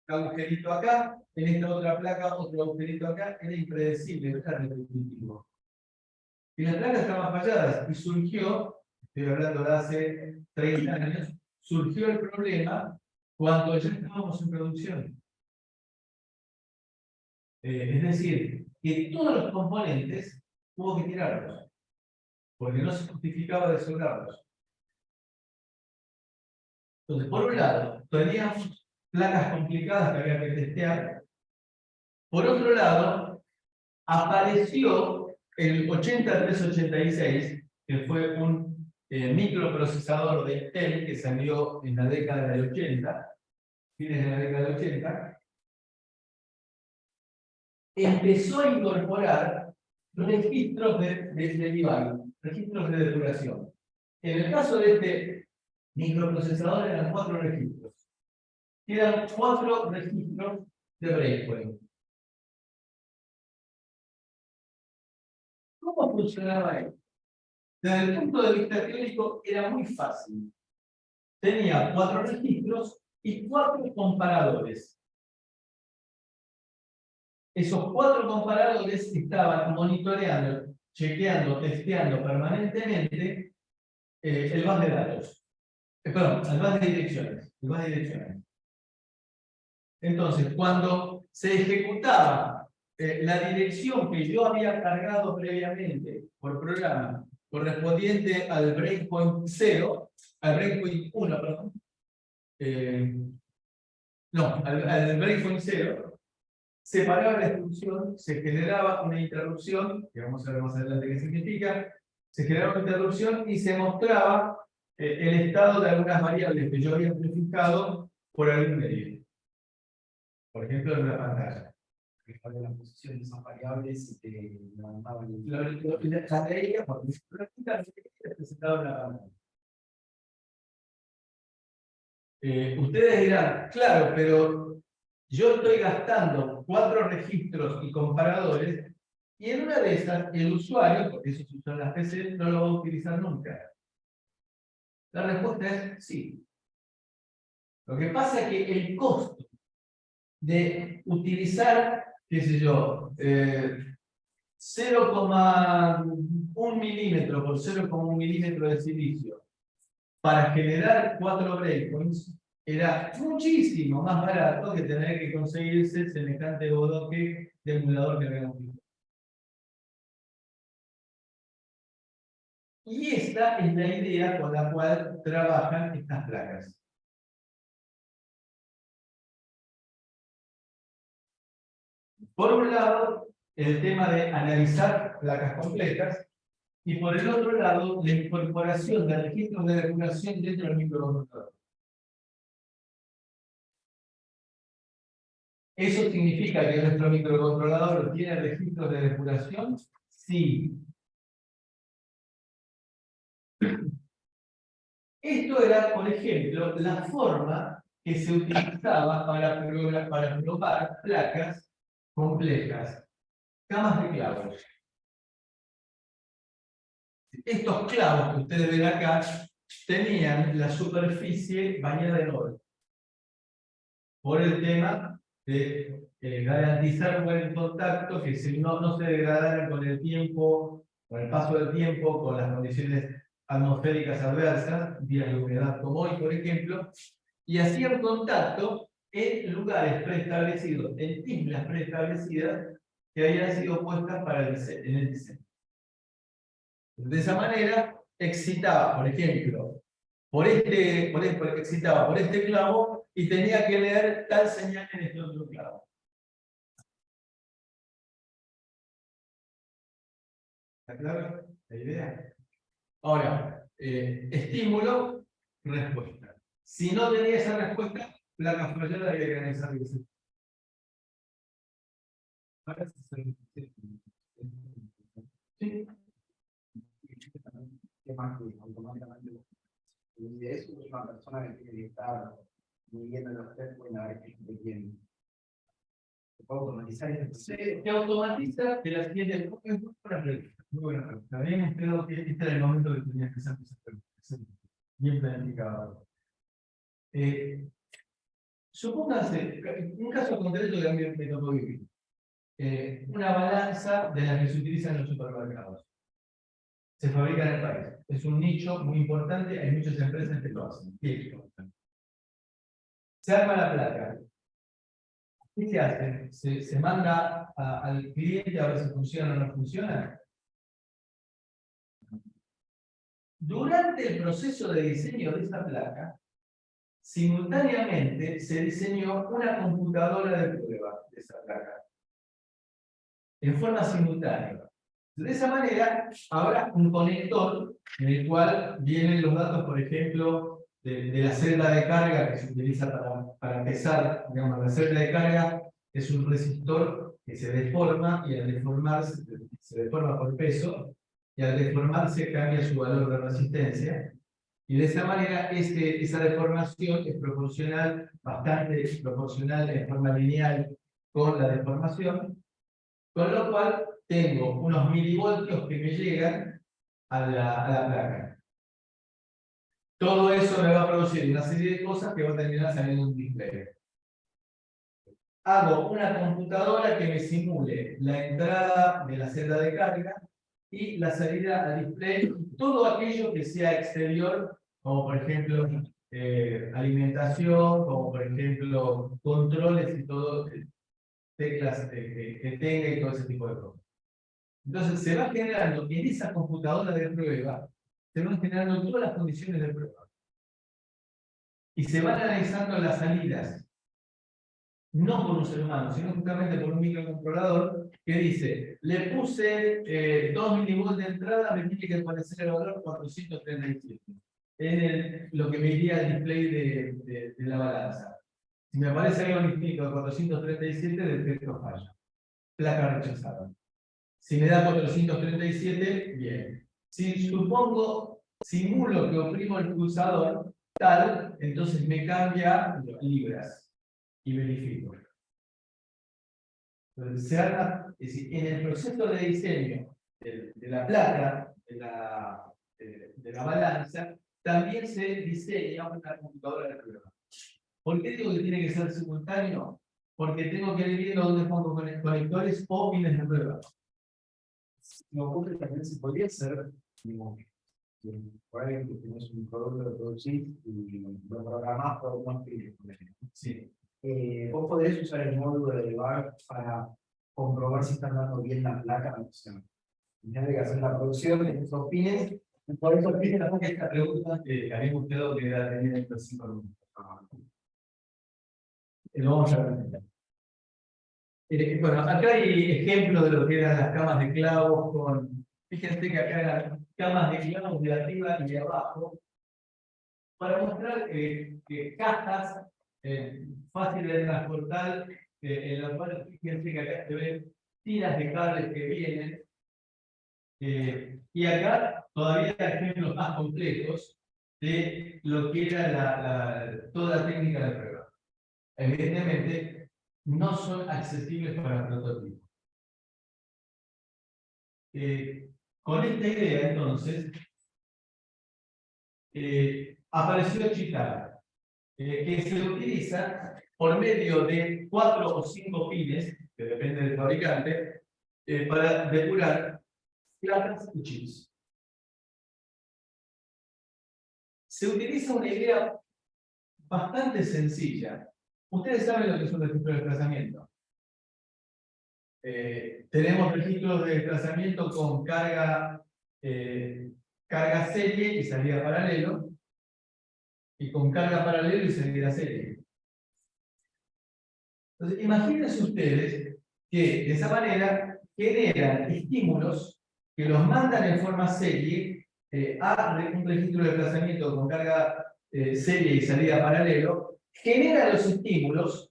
agujerito acá, en esta otra placa otro agujerito acá, era impredecible, no era repetitivo. Y las placas estaban falladas y surgió, estoy hablando de hace 30 años, surgió el problema cuando ya estábamos en producción. Es decir, que todos los componentes hubo que tirarlos, porque no se justificaba desoldarlos. Entonces, por un lado, teníamos placas complicadas que había que testear. Por otro lado, apareció el 8386, que fue un microprocesador de Intel que salió en la década del 80, fines de la década del 80, empezó a incorporar registros de debug, registros de depuración. En el caso de este microprocesador eran 4 registros. Eran 4 registros de breakpoint. ¿Cómo funcionaba esto? Desde el punto de vista teórico era muy fácil. Tenía 4 registros y 4 comparadores. Esos 4 comparadores estaban monitoreando, chequeando, testeando permanentemente el bus de datos. Perdón, el bus de direcciones. El bus de direcciones. Entonces, cuando se ejecutaba la dirección que yo había cargado previamente por programa, correspondiente al breakpoint 0, al breakpoint 1, perdón, al breakpoint 0, se paraba la instrucción, se generaba una interrupción, que vamos a ver más adelante qué significa, se generaba una interrupción y se mostraba el estado de algunas variables que yo había prefijado por algún medio. Por ejemplo, en una pantalla. De la posición de esas variables y te levantaban el... Las leía porque presentaba una pantalla. Ustedes dirán, claro, pero yo estoy gastando 4 registros y comparadores, y en una de esas, el usuario, porque eso se usa en las PC, no lo va a utilizar nunca. La respuesta es sí. Lo que pasa es que el costo de utilizar, qué sé yo, 0,1 milímetro por 0,1 milímetro de silicio para generar 4 breakpoints era muchísimo más barato que tener que conseguirse semejante bodoque de emulador que habíamos visto. Y esta es la idea con la cual trabajan estas placas. Por un lado, el tema de analizar placas complejas, y por el otro lado, la incorporación de registros de depuración dentro del microcontrolador. ¿Eso significa que nuestro microcontrolador tiene registros de depuración? Sí. Esto era, por ejemplo, la forma que se utilizaba para probar placas complejas, camas de clavos. Estos clavos que ustedes ven acá tenían la superficie bañada en oro. Por el tema de garantizar un buen contacto, que si no se degradaran con el tiempo, con el paso del tiempo, con las condiciones atmosféricas adversas, días de humedad como hoy, por ejemplo, y hacían contacto en lugares preestablecidos, en islas preestablecidas que habían sido puestas para en el diseño. De esa manera, excitaba, por ejemplo, excitaba por este clavo y tenía que leer tal señal en este otro clavo. ¿Está claro la idea? Ahora, estímulo, respuesta. Si no tenía esa respuesta, placa fallada había que analizar el diseño. Ahora sí. Temas que automáticamente y de eso es una persona que tiene que estar midiendo los test, bueno, a ver qué tiene. automatizar este proceso. Se automatiza de la siguiente forma. Es muy buena pregunta. Muy buena pregunta. Habíamos creado que este era el momento que tenía que hacer esa pregunta. Bien planificado. Supónganse, un caso concreto que a mí me tocó vivir. Una balanza de las que se utilizan en los supermercados. Se fabrica en el país. Es un nicho muy importante, hay muchas empresas que lo hacen. Se arma la placa. ¿Qué se hace? Se manda al cliente a ver si funciona o no funciona. Durante el proceso de diseño de esa placa, simultáneamente se diseñó una computadora de prueba de esa placa. En forma simultánea. De esa manera, habrá un conector en el cual vienen los datos, por ejemplo, de la celda de carga que se utiliza para empezar. Digamos, la celda de carga es un resistor que se deforma y al deformarse, se deforma por peso, y al deformarse cambia su valor de resistencia. Y de esa manera, esa deformación es proporcional, bastante proporcional en forma lineal con la deformación, con lo cual tengo unos milivoltios que me llegan a la placa. Todo eso me va a producir una serie de cosas que va a terminar saliendo en un display. Hago una computadora que me simule la entrada de la celda de carga y la salida al display, todo aquello que sea exterior, como por ejemplo alimentación, como por ejemplo controles y todo, teclas que tenga y todo ese tipo de cosas. Entonces se va generando en esa computadora de prueba, se van generando todas las condiciones de prueba. Y se van analizando las salidas, no por un ser humano, sino justamente por un microcontrolador que dice, le puse 2 milivolts de entrada, me tiene que aparecer el valor 437. En lo que me iría al display de la balanza. Si me aparece algo distinto a 437, detecto falla. Placa rechazada. Si me da 437, bien. Si simulo que oprimo el pulsador tal, entonces me cambia libras y verifico. Entonces, es decir, en el proceso de diseño de la placa, de la balanza, también se diseña una computadora de prueba. ¿Por qué digo que tiene que ser simultáneo? Porque tengo que ir viendo dónde pongo conectores o pines de prueba. Me ocurre también si podría ser, digamos, por ahí que tienes un producto de producir y lo programás por unos pines. Sí. Vos podés usar el módulo de debug para comprobar si están dando bien la placa. O sea, tienes que hacer la producción de esos pines. Por eso piden esta pregunta que habíamos quedado que era tenida en los 5 minutos. Lo vamos a ver. Bueno, acá hay ejemplos de lo que eran las camas de clavos con. Fíjense que acá eran camas de clavos de arriba y de abajo. Para mostrar que cajas fáciles de transportar, en las cuales fíjense que acá se ven tiras de cables que vienen. Y acá todavía hay ejemplos más complejos de lo que era toda la técnica de prueba. Evidentemente, no son accesibles para prototipos. Con esta idea, entonces, apareció Chitara, que se utiliza por medio de 4 o 5 pines, que depende del fabricante, para depurar placas y chips. Se utiliza una idea bastante sencilla. Ustedes saben lo que es un registro de desplazamiento. Tenemos registros de desplazamiento con carga serie y salida paralelo, y con carga paralelo y salida serie. Entonces, imagínense ustedes que de esa manera generan estímulos que los mandan en forma serie a un registro de desplazamiento con carga serie y salida paralelo, genera los estímulos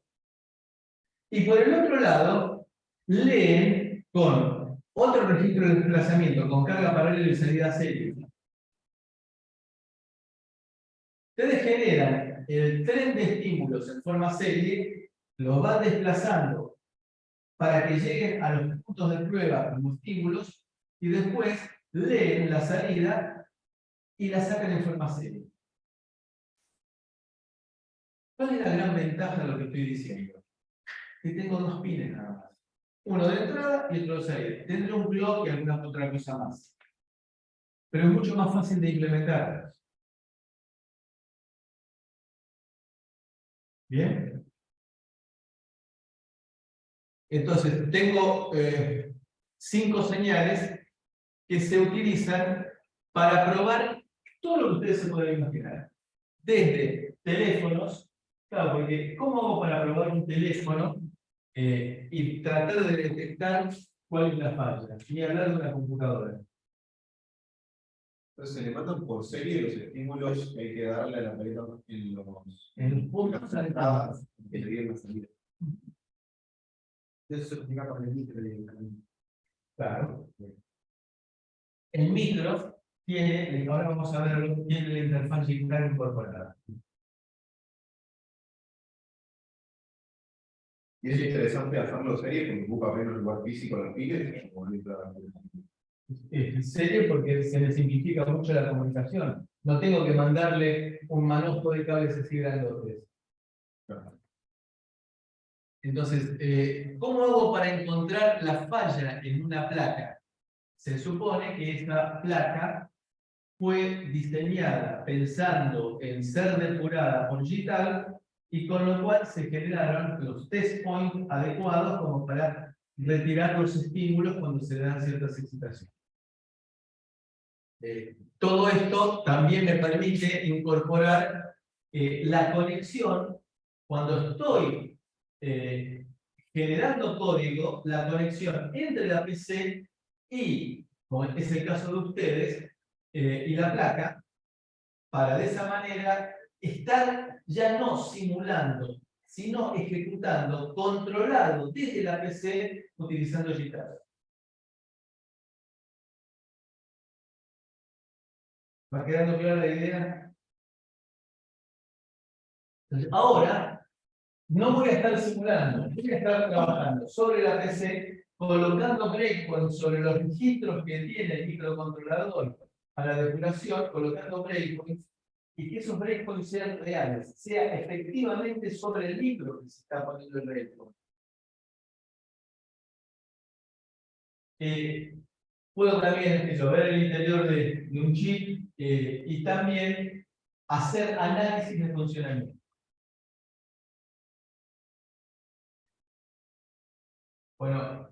y por el otro lado leen con otro registro de desplazamiento con carga paralelo y salida serie. Ustedes generan el tren de estímulos en forma serie, los van desplazando para que lleguen a los puntos de prueba como estímulos y después leen la salida y la sacan en forma serie. ¿Cuál es la gran ventaja de lo que estoy diciendo? Que tengo dos pines nada más. Uno de entrada y otro de salida. Tendré un clock y alguna otra cosa más. Pero es mucho más fácil de implementar. ¿Bien? Entonces, tengo 5 señales que se utilizan para probar todo lo que ustedes se pueden imaginar. Desde teléfonos, claro, porque ¿cómo hago para probar un teléfono y tratar de detectar cuál es la falla? Ni hablar de una computadora. Entonces se le mandan por serie los estímulos que hay que darle a la pelota En los puntos adecuados. que le dieron la salida. Eso se comunica con el micro Claro. El micro tiene, ahora vamos a verlo, tiene la interfaz digital incorporada. Y es interesante hacerlo serie porque ocupa menos lugar físico los piles. En serio, porque se me simplifica mucho la comunicación. No tengo que mandarle un manojo de cables así grandotes. Entonces, ¿cómo hago para encontrar la falla en una placa? Se supone que esta placa fue diseñada pensando en ser depurada por digital y con lo cual se generaron los test points adecuados como para retirar los estímulos cuando se dan ciertas excitaciones. Todo esto también me permite incorporar la conexión cuando estoy generando código, la conexión entre la PC y, como es el caso de ustedes, y la placa, para de esa manera estar ya no simulando, sino ejecutando, controlado desde la PC utilizando GitHub. ¿Va quedando clara la idea? Entonces, ahora no voy a estar simulando, voy a estar trabajando sobre la PC, colocando breakpoints sobre los registros que tiene el microcontrolador a la depuración, colocando breakpoints, y que esos breakpoints sean reales, sea efectivamente sobre el micro que se está poniendo el breakpoint. Puedo también ver el interior de un chip y también hacer análisis de funcionamiento. Bueno,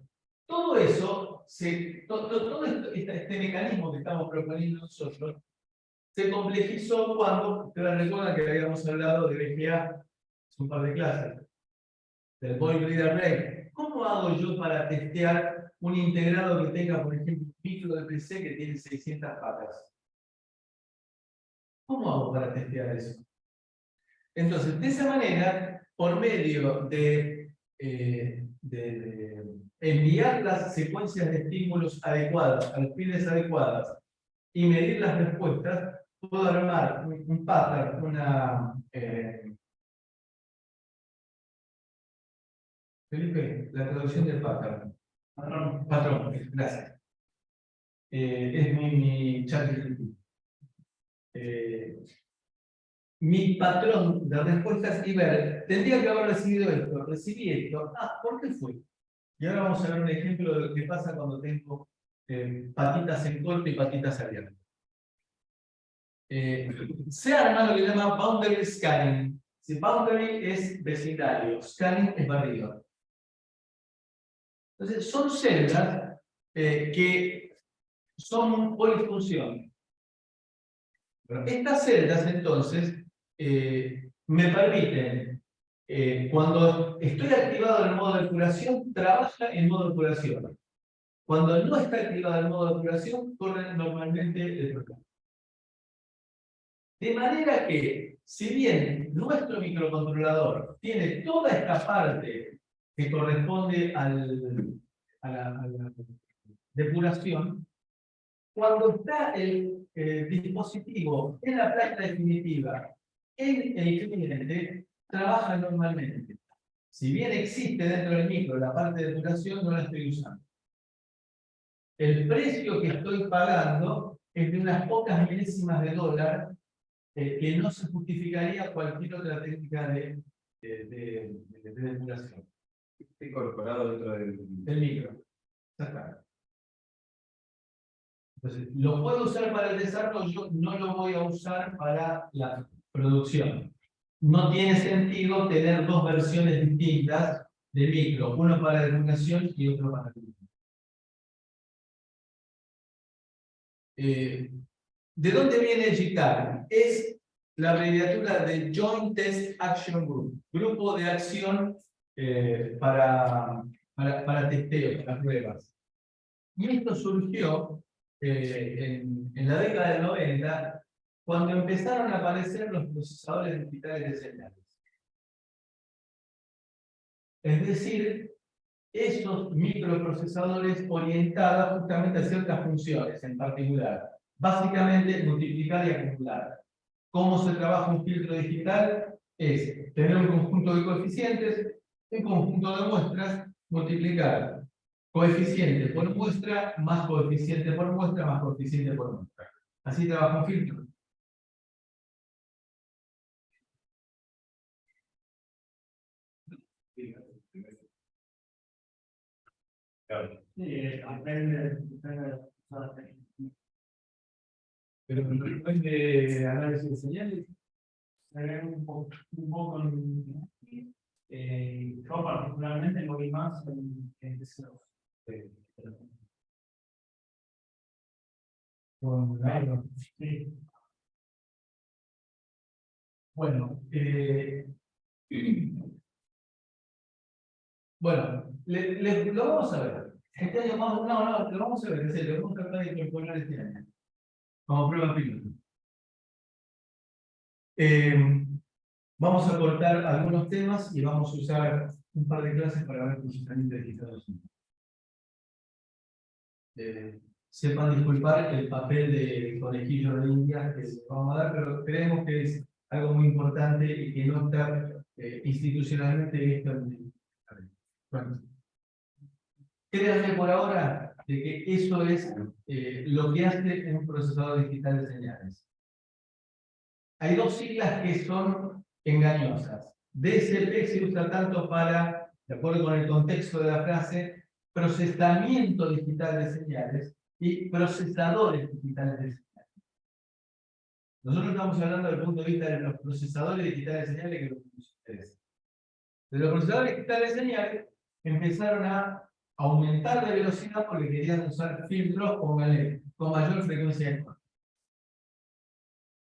todo eso, todo este mecanismo que estamos proponiendo nosotros, se complejizó cuando, ustedes recuerdan que habíamos hablado de VGA hace un par de clases, del Point Reader Rate. ¿Cómo hago yo para testear un integrado que tenga, por ejemplo, un micro de PC que tiene 600 patas? ¿Cómo hago para testear eso? Entonces, de esa manera, por medio de enviar las secuencias de estímulos adecuadas a los pines adecuadas y medir las respuestas, puedo armar un pattern, Felipe, la traducción del pattern. Patrón, gracias. Es mi chat GPT. Mi patrón de respuestas y ver, tendría que haber recibido esto, recibí esto, ¿por qué fue? Y ahora vamos a ver un ejemplo de lo que pasa cuando tengo patitas en corto y patitas abiertas. Se arma lo que se llama boundary scanning. Si boundary es vecindario, scanning es barrido. Entonces, son celdas que son polifunción. Bueno, estas celdas, entonces, me permiten, cuando estoy activado en el modo de curación, trabaja en modo de curación. Cuando no está activado el modo de curación, corre normalmente el programa. De manera que, si bien nuestro microcontrolador tiene toda esta parte que corresponde a la depuración, cuando está el dispositivo en la placa definitiva, en el cliente, trabaja normalmente. si bien existe dentro del micro la parte de duración, no la estoy usando. El precio que estoy pagando es de unas pocas milésimas de dólar, que no se justificaría cualquier otra técnica de depuración. Está incorporado dentro del. El micro. Exactamente. Entonces, lo puedo usar para el desarrollo, no lo voy a usar para la producción. No tiene sentido tener dos versiones distintas de micro, uno para depuración y otro para producción. ¿De dónde viene GTAG? Es la abreviatura de Joint Test Action Group, grupo de acción para testeo, para pruebas. Y esto surgió en la década del 90, cuando empezaron a aparecer los procesadores digitales de señales. Es decir, esos microprocesadores orientados justamente a ciertas funciones en particular. Básicamente, multiplicar y acumular. ¿Cómo se trabaja un filtro digital? Es tener un conjunto de coeficientes, un conjunto de muestras, multiplicar coeficiente por muestra, más coeficiente por muestra, más coeficiente por muestra. Así trabaja un filtro. Sí, Pero después de análisis de señales, un poco yo particularmente lo vi más en deseos. con la Sí. bueno, bueno, lo vamos a ver. Este año vamos, no, lo vamos a ver, en serio, lo vamos a tratar de incorporar este año, como prueba piloto. Vamos a cortar algunos temas y vamos a usar un par de clases para ver funcionamiento de Estados Unidos. Sepan disculpar el papel de conejillo de India que vamos a dar, pero creemos que es algo muy importante y que no está institucionalmente visto. Bueno, créanme por ahora de que eso es lo que hace un procesador digital de señales. Hay dos siglas que son engañosas. DSP se usa tanto para, de acuerdo con el contexto de la frase, procesamiento digital de señales y procesadores digitales de señales. Nosotros estamos hablando desde el punto de vista de los procesadores digitales de señales que nos interesa. De los procesadores digitales de señales empezaron a aumentar de velocidad porque querían usar filtros con mayor frecuencia de corte.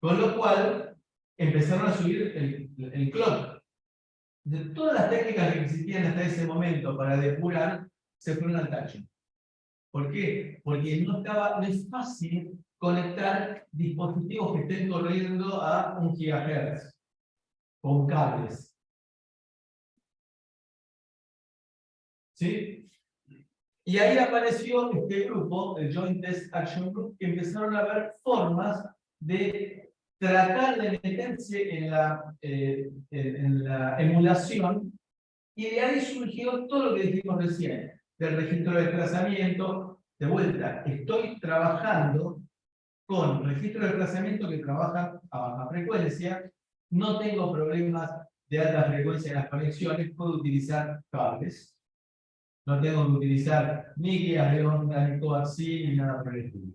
Con lo cual, empezaron a subir el clock. De todas las técnicas que existían hasta ese momento para depurar, se fueron al tacho. ¿Por qué? Porque no es fácil conectar dispositivos que estén corriendo a 1 GHz con cables. ¿Sí? Y ahí apareció este grupo, el Joint Test Action Group, que empezaron a ver formas de tratar de meterse en la emulación, y de ahí surgió todo lo que dijimos recién, del registro de desplazamiento. De vuelta, estoy trabajando con registro de desplazamiento que trabajan a baja frecuencia, no tengo problemas de alta frecuencia en las conexiones, puedo utilizar cables. No tengo que utilizar ni guías de onda, ni coaxil, ni nada por el estilo.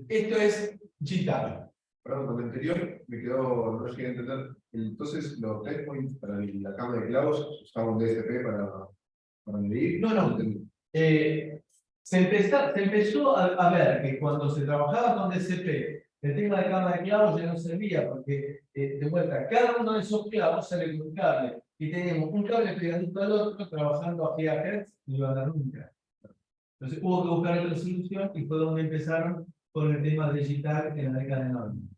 Esto es GTAG. Perdón, con lo anterior me quedó, no llegué a entender. Entonces, los test points para la cama de clavos usaban un DSP para medir. No. Se empezó a ver que cuando se trabajaba con DSP, el tema de cama de clavos ya no servía, porque de vuelta, cada uno de esos clavos sale con un cable. Y tenemos un cable pegadito al otro, trabajando a gigahertz, y no iba a dar nunca. Entonces hubo que buscar otra solución y fue donde empezaron con el tema de GTAG en la década de 90.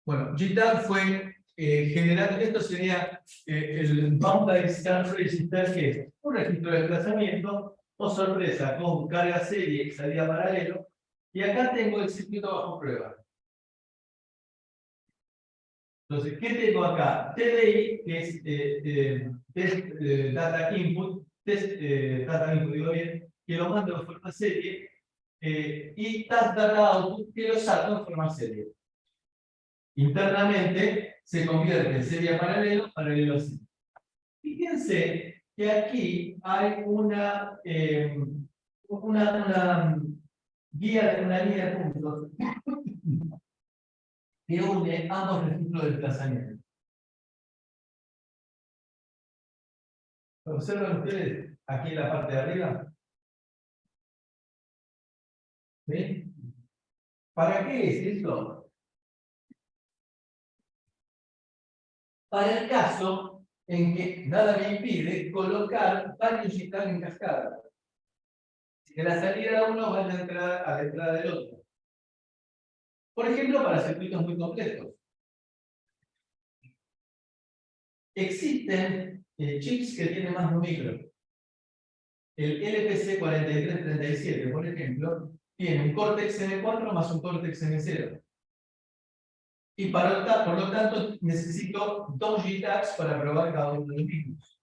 Bueno, GTAG fue generando, esto sería el Boundary Scan Register, que es un registro de desplazamiento, o sorpresa, con carga serie y salida paralelo, y acá tengo el circuito bajo prueba. Entonces, ¿qué tengo acá? TDI, que es test data input, data input, digo bien, que lo mando en forma serie, y task data output, que lo saco en forma serie. Internamente se convierte en serie paralelo, paralelo a serie. Fíjense que aquí hay una guía, una línea de puntos que une ambos registros de desplazamiento. ¿Observan ustedes aquí en la parte de arriba? ¿Sí? ¿Para qué es esto? Para el caso en que nada me impide colocar varios digitales en cascada. Que la salida de uno vaya a la entrada del otro. Por ejemplo, para circuitos muy complejos. Existen chips que tienen más de un micro. El LPC 4337, por ejemplo, tiene un Cortex M4 más un Cortex M0. Y por lo tanto necesito 2 JTAGs para probar cada uno de los micros.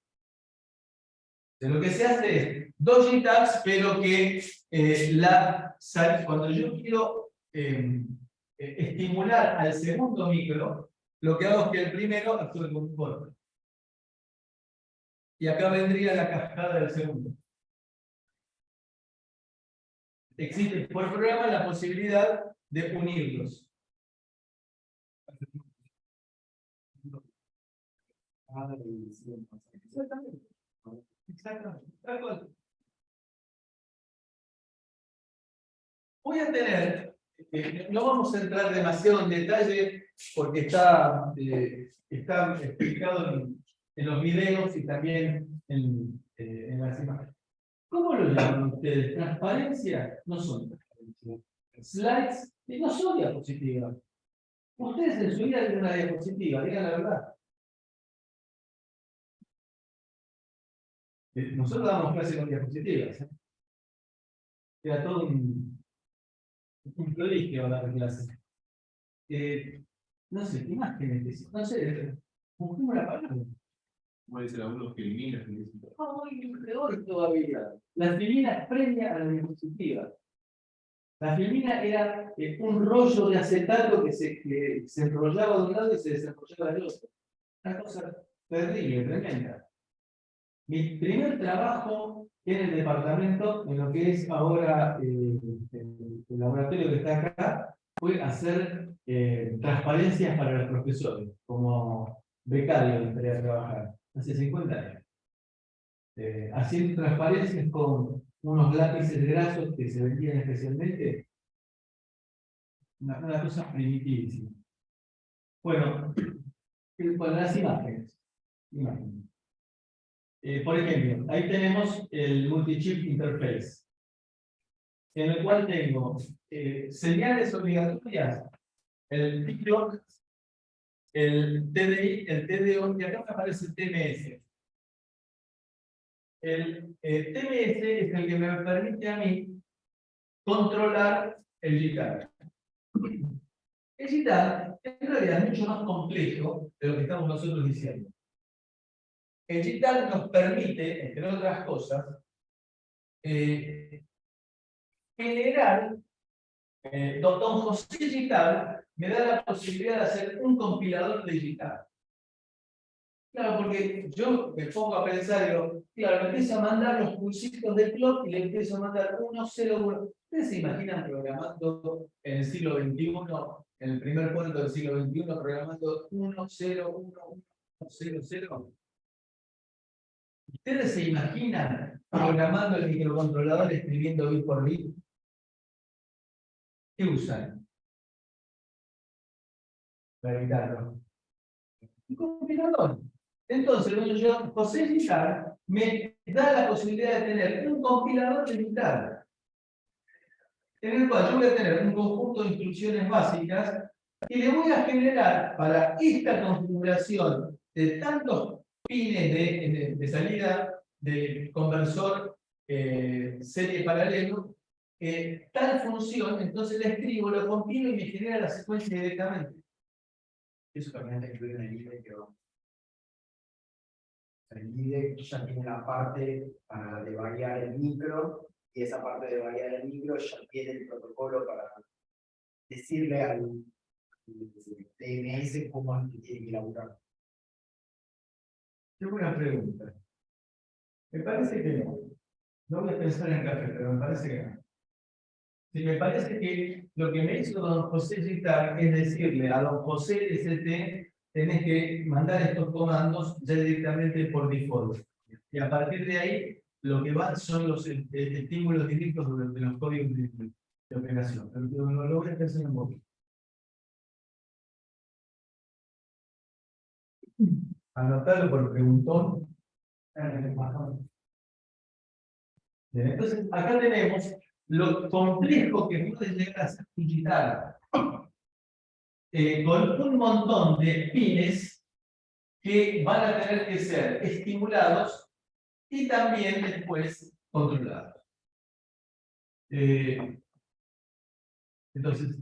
Lo que se hace es 2 JTAGs, pero que cuando yo quiero estimular al segundo micro, lo que hago es que el primero actúe como un corte. Y acá vendría la cascada del segundo. Existe por programa la posibilidad de unirlos. Exactamente. Exactamente. Tal cual. Voy a tener, no vamos a entrar demasiado en detalle porque está explicado en los videos y también en las imágenes. ¿Cómo lo llaman ustedes? ¿Transparencia? No son transparencia. Slides y no son diapositivas. Ustedes en su vida tienen una diapositiva, digan la verdad. Nosotros damos clases con diapositivas. Era todo un prodigio la clase. No sé, ¿qué imágenes? No sé, busquemos la palabra. Como dicen algunos, filminas. Ay, peor todavía. La filmina previa a la diapositiva. La filmina era un rollo de acetato que se enrollaba de un lado y se desenrollaba del otro. Una cosa terrible, tremenda. Mi primer trabajo en el departamento, en lo que es ahora el laboratorio que está acá, fue hacer transparencias para los profesores, como becario entré a trabajar, hace 50 años. Haciendo transparencias con unos lápices grasos que se vendían especialmente, una cosa primitivísima. Bueno, con las imágenes. Por ejemplo, ahí tenemos el multi-chip interface, en el cual tengo señales obligatorias, el T-Clock, el TDI, el TDO, y acá me aparece el TMS. El TMS es el que me permite a mí controlar el JTAG. El JTAG en realidad es mucho más complejo de lo que estamos nosotros diciendo. El JTAG nos permite, entre otras cosas, generar, don José Digital me da la posibilidad de hacer un compilador digital. Claro, porque yo me pongo a pensar, digo, claro, me empiezo a mandar los pulsitos de clock y le empiezo a mandar 1, 0, 1. ¿Ustedes se imaginan programando en el siglo XXI, en el primer cuarto del siglo XXI, programando 1, 0, 1, 1, 0, 0? ¿Ustedes se imaginan programando el microcontrolador escribiendo bit por bit? ¿Qué usan para evitarlo? Un compilador. Entonces, cuando yo, José Digital, me da la posibilidad de tener un compilador digital, en el cual yo voy a tener un conjunto de instrucciones básicas y le voy a generar para esta configuración de tantos pines de salida del conversor serie paralelo, tal función, entonces le escribo, lo compilo y me genera la secuencia directamente. Eso también está incluido en el IDE, pero el IDE ya tiene la parte de variar el micro, y esa parte de variar el micro ya tiene el protocolo para decirle al TMS cómo es que tiene que elaborar. Tengo una pregunta. Me parece que no. No voy a pensar en café, pero me parece que no. Sí, me parece que lo que me hizo don José Gitar es decirle a don José ST, tenés que mandar estos comandos ya directamente por default. Y a partir de ahí, lo que van son los estímulos directos de los códigos de operación. Pero lo voy a pensar en vos. Anotarlo por preguntón. Bien, entonces, acá tenemos lo complejo que puede llegar a ser digital, con un montón de pines que van a tener que ser estimulados y también después controlados. Entonces,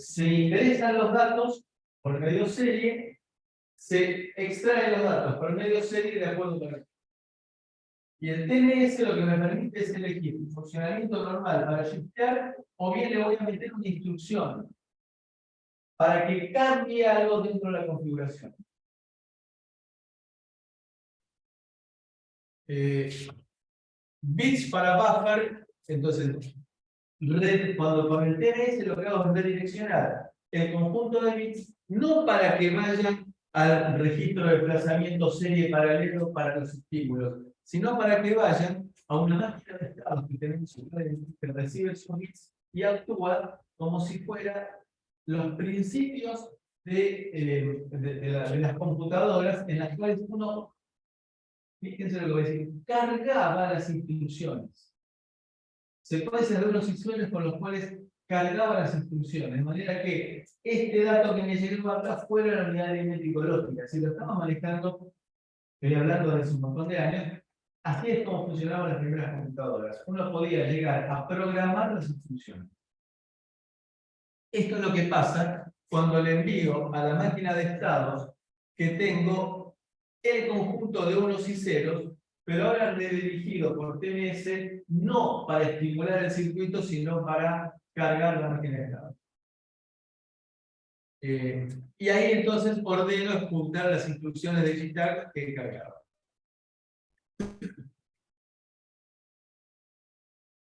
se ingresan los datos por medio serie, se extraen los datos por medio serie de acuerdo con el. Y el TMS lo que me permite es elegir un funcionamiento normal para shiftear, o bien le voy a meter una instrucción para que cambie algo dentro de la configuración. Bits para buffer, entonces, cuando con el TMS lo que hago es redireccionar el conjunto de bits, no para que vayan al registro de desplazamiento serie paralelo para los estímulos, sino para que vayan a una máquina de estados que tenemos que recibe esos bits y actúa como si fueran los principios de las computadoras en las cuales uno, fíjense lo que voy a decir, cargaba las instrucciones. Se puede hacer unos instrucciones con los cuales cargaba las instrucciones, de manera que este dato que me llegó acá fuera la unidad aritmética lógica. Si lo estamos manejando, estoy hablando de hace un montón de años, así es como funcionaban las primeras computadoras. Uno podía llegar a programar las instrucciones. Esto es lo que pasa cuando le envío a la máquina de estados que tengo el conjunto de unos y ceros, pero ahora redirigido por TMS no para estimular el circuito, sino para cargar la máquina de estados. Y ahí entonces ordeno ejecutar las instrucciones de digital que he cargado.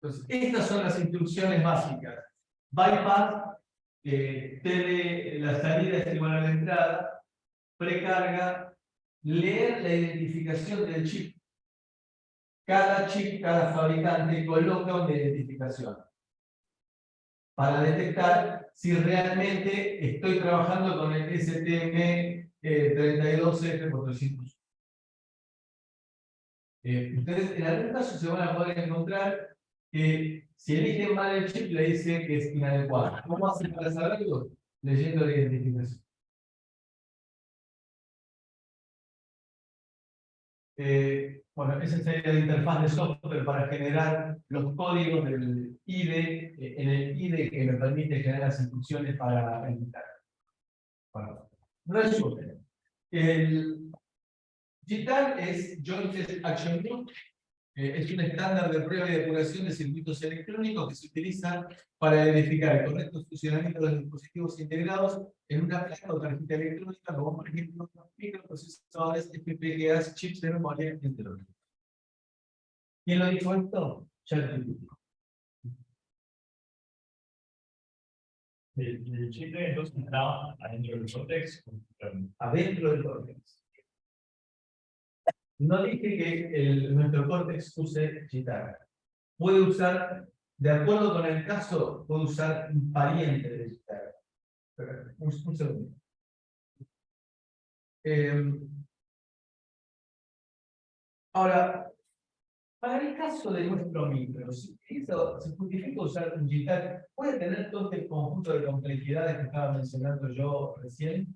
Entonces, estas son las instrucciones básicas. Bypass, la salida es igual a la entrada, precarga, leer la identificación del chip. Cada chip, cada fabricante coloca una identificación para detectar si realmente estoy trabajando con el STM32F400. Ustedes en algún caso se van a poder encontrar que si eligen mal el chip le dice que es inadecuado. ¿Cómo hacen para saberlo? Leyendo la identificación. Bueno, esa sería la interfaz de software para generar los códigos del IDE, en el IDE que me permite generar las instrucciones para editar. Bueno, resumen. El JITAR es Joint Test Action Group. Es un estándar de prueba y depuración de circuitos electrónicos que se utiliza para verificar el correcto funcionamiento de los dispositivos integrados en una placa o tarjeta electrónica, como por ejemplo microprocesadores, FPGAs, chips de memoria, entre otros. ¿Quién lo dijo esto? ChatGPT. El chip entonces está adentro del córtex. Adentro del córtex. No dije que nuestro córtex use JITAR. Puede usar, de acuerdo con el caso, puede usar un pariente de JITAR. Un segundo. Ahora, para el caso de nuestro micro, si se justifica usar un JITAR, puede tener todo este conjunto de complejidades que estaba mencionando yo recién.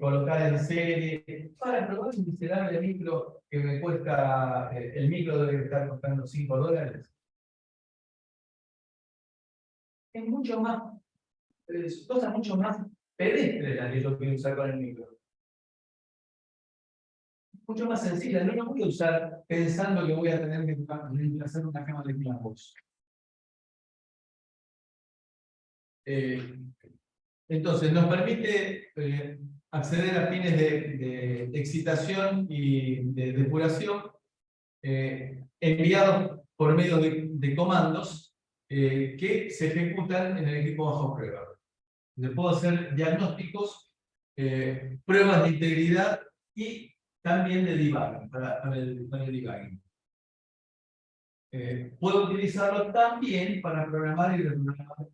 Colocar en serie, para probar un miserable micro que me cuesta, el micro debe estar costando $5. Es mucho más, cosa mucho más pedestre la que yo quiero usar con el micro. Mucho más sencilla, no la voy a usar pensando que voy a tener que hacer una cama de clavos. Entonces, nos permite acceder a fines de excitación y de depuración enviados por medio de comandos que se ejecutan en el equipo bajo prueba. Le puedo hacer diagnósticos, pruebas de integridad y también de debugging, para el debugging. Puedo utilizarlo también para programar y reprogramar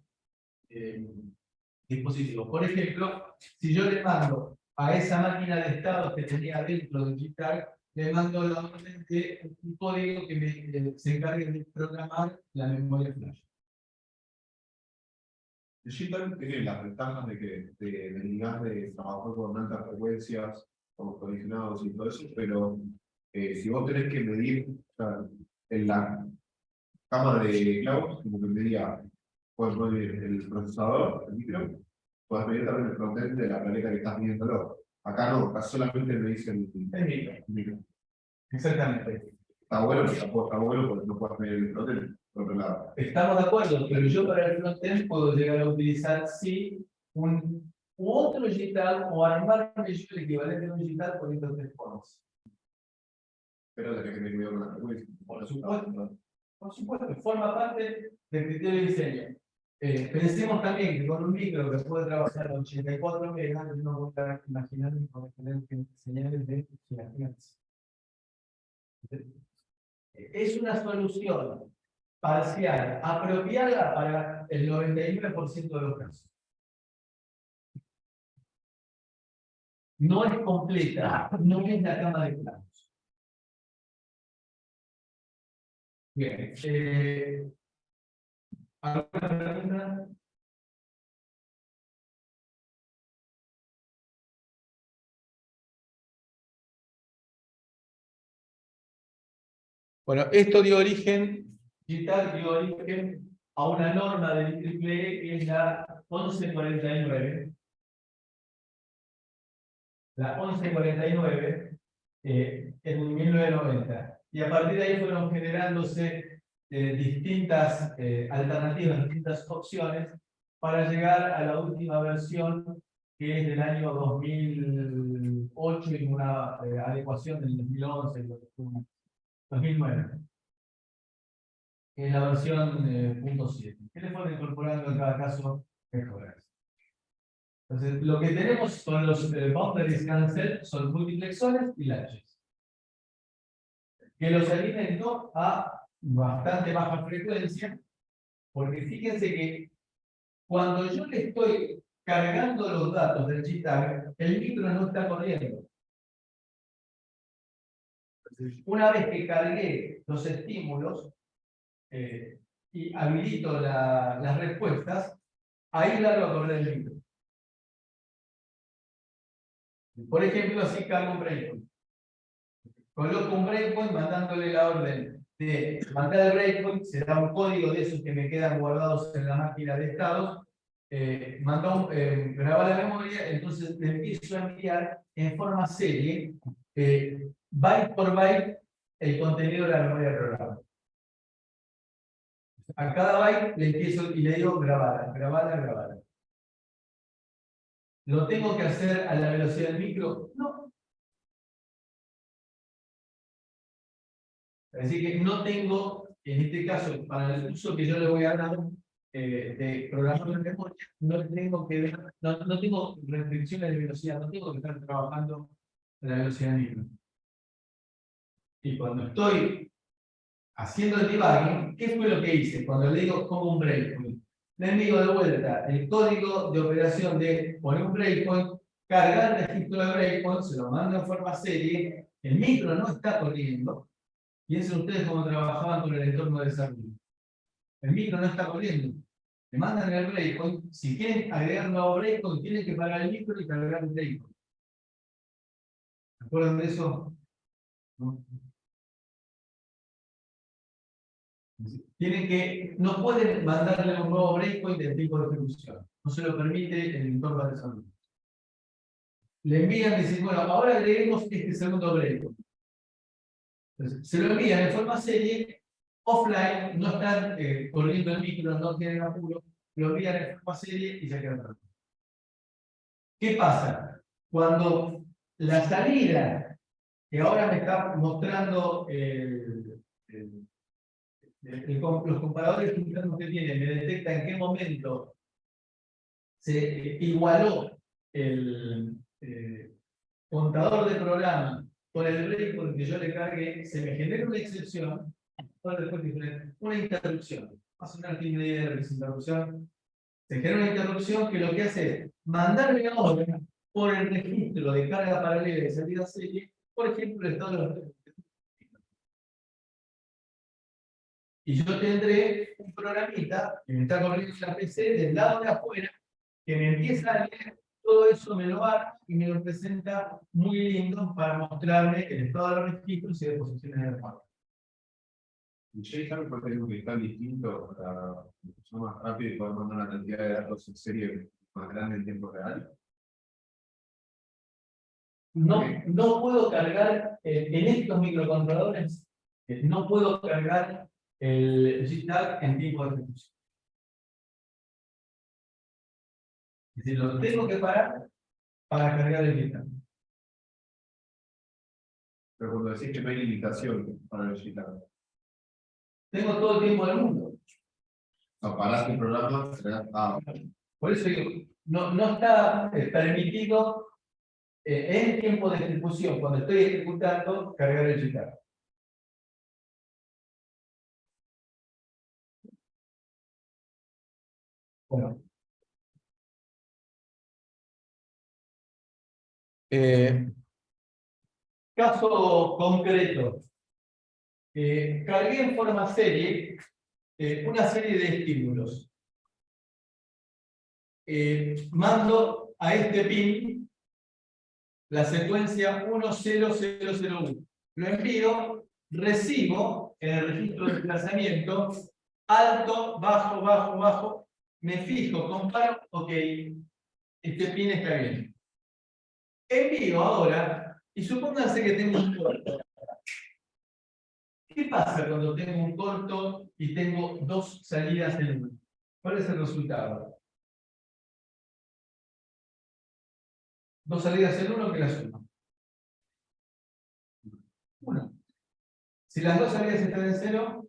dispositivos. Por ejemplo, si yo le mando a esa máquina de estados que tenía dentro de Digital, le mando la orden de un código que se encargue de programar la memoria flash. El G-Term tiene las ventajas de que de trabajar con altas frecuencias, con condicionados y todo eso, pero si vos tenés que medir, o sea, en la cámara de clavos, como que medía, puedes medir el procesador, el micro, puedes medir también el frontend de la planeta que estás midiéndolo. Acá no, acá solamente me dice el micro. Exactamente. Está bueno, pero tampoco está bueno porque no puedes medir el frontend por otro lado. Estamos de acuerdo, pero yo para el frontend puedo llegar a utilizar sí un u otro digital o armarme yo el equivalente a un digital con estos tres formas. Pero tenés que tener cuidado con la frecuencia. Por supuesto, forma parte del criterio de diseño. Pensemos también que con un micro que puede trabajar a 84 megas, no voy a imaginar con tener señales de gigahertz. Es una solución parcial, apropiada para el 99% de los casos. No es completa, no es la cama de clavos. Bien. ¿Alguna pregunta? Bueno, esto dio origen, digital dio origen a una norma del IEEE que es la 1149. La 1149 en 1990. Y a partir de ahí fueron generándose distintas alternativas, distintas opciones para llegar a la última versión que es del año 2008 y una adecuación del 2011 y 2009. Que es la versión .7. ¿Qué le fueron incorporando en cada caso mejoras? Entonces, lo que tenemos con los boundaries cancel son multiplexores y latches. Que los alimento a bastante baja frecuencia, porque fíjense que cuando yo le estoy cargando los datos del G-Tag, el micro no está corriendo. Entonces, una vez que cargué los estímulos y habilito las respuestas, ahí largo a correr el micro. Por ejemplo, así cargo un breakpoint. Coloco un breakpoint mandándole la orden de mandar el breakpoint, se da un código de esos que me quedan guardados en la máquina de estados, graba la memoria, entonces le empiezo a enviar en forma serie, byte por byte, el contenido de la memoria del programa. A cada byte le empiezo y le digo grabada, grabada, grabada. ¿Lo tengo que hacer a la velocidad del micro? No. Así que no tengo, en este caso, para el uso que yo le voy a dar de programar la memoria, no tengo restricciones de velocidad, no tengo que estar trabajando a la velocidad del micro. Y cuando estoy haciendo el debugging, ¿qué fue lo que hice? Cuando le digo pongo un breakpoint, le envío de vuelta el código de operación de poner un breakpoint, cargar el registro de breakpoint, se lo mando en forma serie, el micro no está corriendo. Piensen ustedes cómo trabajaban con el entorno de desarrollo. El micro no está corriendo. Le mandan el breakpoint. Si quieren agregar un nuevo breakpoint, tienen que parar el micro y cargar el breakpoint. ¿Se acuerdan de eso? ¿No? No pueden mandarle un nuevo breakpoint del tipo de ejecución. No se lo permite el entorno de desarrollo. Le envían y dicen, bueno, ahora agreguemos este segundo breakpoint. Entonces, se lo envían en forma serie, offline, no están corriendo el micro, no tienen apuro, lo envían en forma serie y ya quedan tranquilos. ¿Qué pasa? Cuando la salida, que ahora me está mostrando los comparadores internos que tiene, me detecta en qué momento se igualó el contador de programa con el breakpoint que yo le cargué, se me genera una excepción, una interrupción. Más o menos tiene una idea de lo que es interrupción. Se genera una interrupción que lo que hace es mandarme ahora por el registro de carga paralela y salida serie, por ejemplo, el estado de los. Y yo tendré un programita que me está corriendo en la PC del lado de afuera, que me empieza a leer todo eso, me lo arma y me lo presenta muy lindo para mostrarme el estado de los registros y de posiciones de mercado. JSON puede tener un cristal distinto para que sea más rápido y poder mandar una cantidad de datos en serie más grande en tiempo real. No puedo cargar en estos microcontroladores, no puedo cargar el JTAG en tiempo de ejecución. Es decir, lo tengo que parar para cargar el JTAG. Pero cuando decís que no hay limitación para el JTAG, Tengo todo el tiempo del mundo. o sea, parás el programa, Por eso digo, no está permitido en tiempo de ejecución, cuando estoy ejecutando, cargar el JTAG. Bueno. Caso concreto. Cargué en forma serie una serie de estímulos. Mando a este pin la secuencia 10001. Lo envío, recibo en el registro de desplazamiento alto, bajo, bajo, bajo. Me fijo, comparo, ok, este pin está bien. Envío ahora, y supónganse que tengo un corto. ¿Qué pasa cuando tengo un corto y tengo dos salidas en uno? ¿Cuál es el resultado? Dos salidas en uno que la suma. 1. Si las dos salidas están en 0,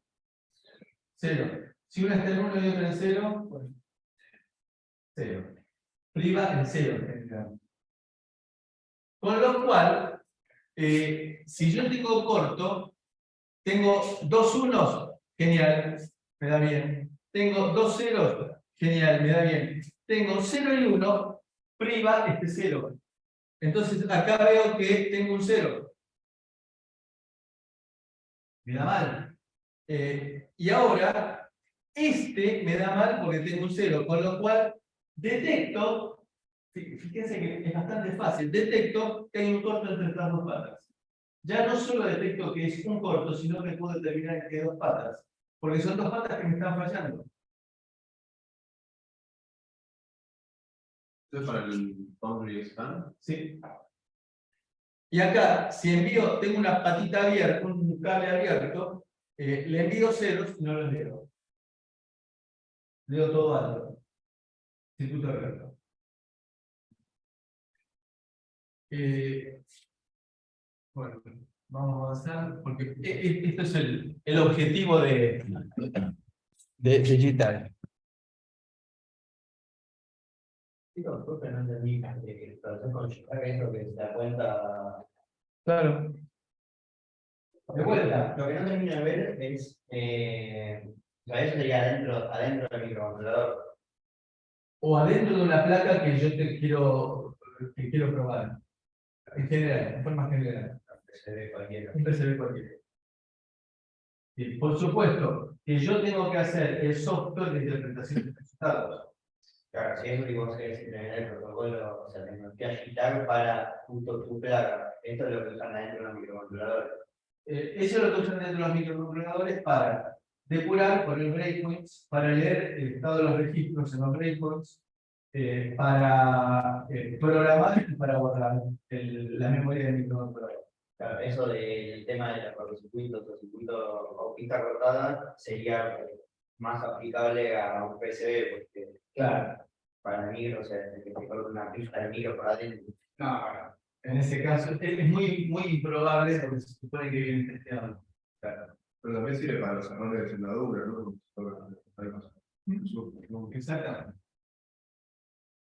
0. Si una está en 1 y otra en 0, bueno, 0. Priva en 0 en general. Con lo cual, si yo tengo corto, tengo dos unos, genial, me da bien. Tengo dos ceros, genial, me da bien. Tengo 0 y 1, priva este 0. Entonces acá veo que tengo un 0. Me da mal. Y ahora, este me da mal porque tengo un 0, con lo cual detecto, fíjense que es bastante fácil, detecto que hay un corto entre estas dos patas. Ya no solo detecto que es un corto, sino que puedo determinar que hay dos patas, porque son dos patas que me están fallando. ¿esto es para el boundary scan? ¿Sí? Y acá, si envío, tengo una patita abierta, un cable abierto, le envío ceros y no lo leo. Leo todo alto. Circuito abierto. Bueno, vamos a avanzar, porque esto es el objetivo de digital. Chicos, creo que no entendí que el proceso con JTAG es lo que se da cuenta. Claro. De vuelta. Lo que no termino de ver es. Eso sería adentro del microcontrolador. O adentro de una placa que yo que quiero probar. En general, en forma general. Se ve cualquiera. Un PCB cualquiera. Sí, por supuesto que yo tengo que hacer el software de interpretación de resultados. Claro, si es lo que vos querés implementar el protocolo, o sea, tecnología JTAG para justo tu placa. Esto es lo que usan adentro de los microcontroladores. Eso es lo que usan dentro de los microcontroladores para depurar por el breakpoints para leer el estado de los registros en los breakpoints, para programar y para guardar la memoria del microcontrolador. Claro, eso del tema de los circuitos o circuitos o pista cortada sería más aplicable a un PCB, porque Claro. para el micro, o sea, que te corta una pista de micro por adentro. No, en ese caso es muy improbable porque se supone que viene testeado. Claro. Pero también sirve para los errores de soldadura, ¿no? Exactamente.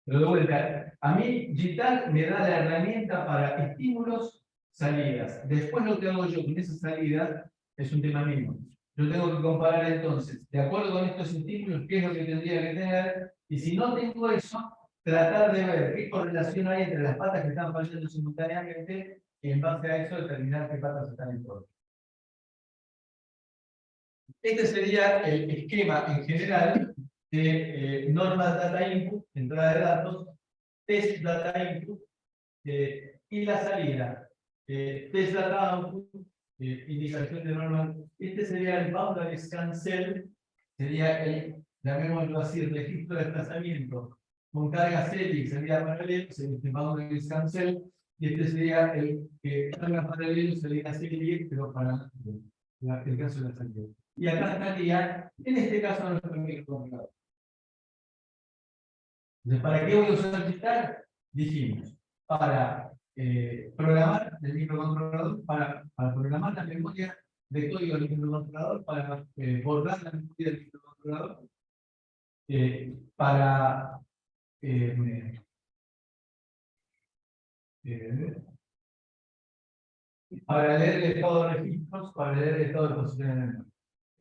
Pero de vuelta, a mí Gital me da la herramienta para estímulos, salidas. Después lo que hago yo con esas salidas es un tema mío. Yo tengo que comparar entonces, de acuerdo con estos estímulos, qué es lo que tendría que tener, y si no tengo eso, tratar de ver qué correlación hay entre las patas que están fallando simultáneamente y en base a eso determinar qué patas están en juego. Este sería el esquema en general de normal data input, entrada de datos, test data input y la salida. Test data output, indicación de normal. Este sería el boundary scan cell, sería el, llamémoslo así, el registro de desplazamiento con carga CELI, sería paralelo, sería el boundary scan cell, y este sería el que carga paralelo, sería CELI, pero para el caso de la salida. Y acá estaría, en este caso, nuestro microcontrolador. Entonces, ¿para qué voy a usar Gital? Dijimos, para programar el microcontrolador, para programar la memoria de código del microcontrolador, para borrar la memoria del microcontrolador, para leer el estado de registros, para leer el estado de posición en el memoria.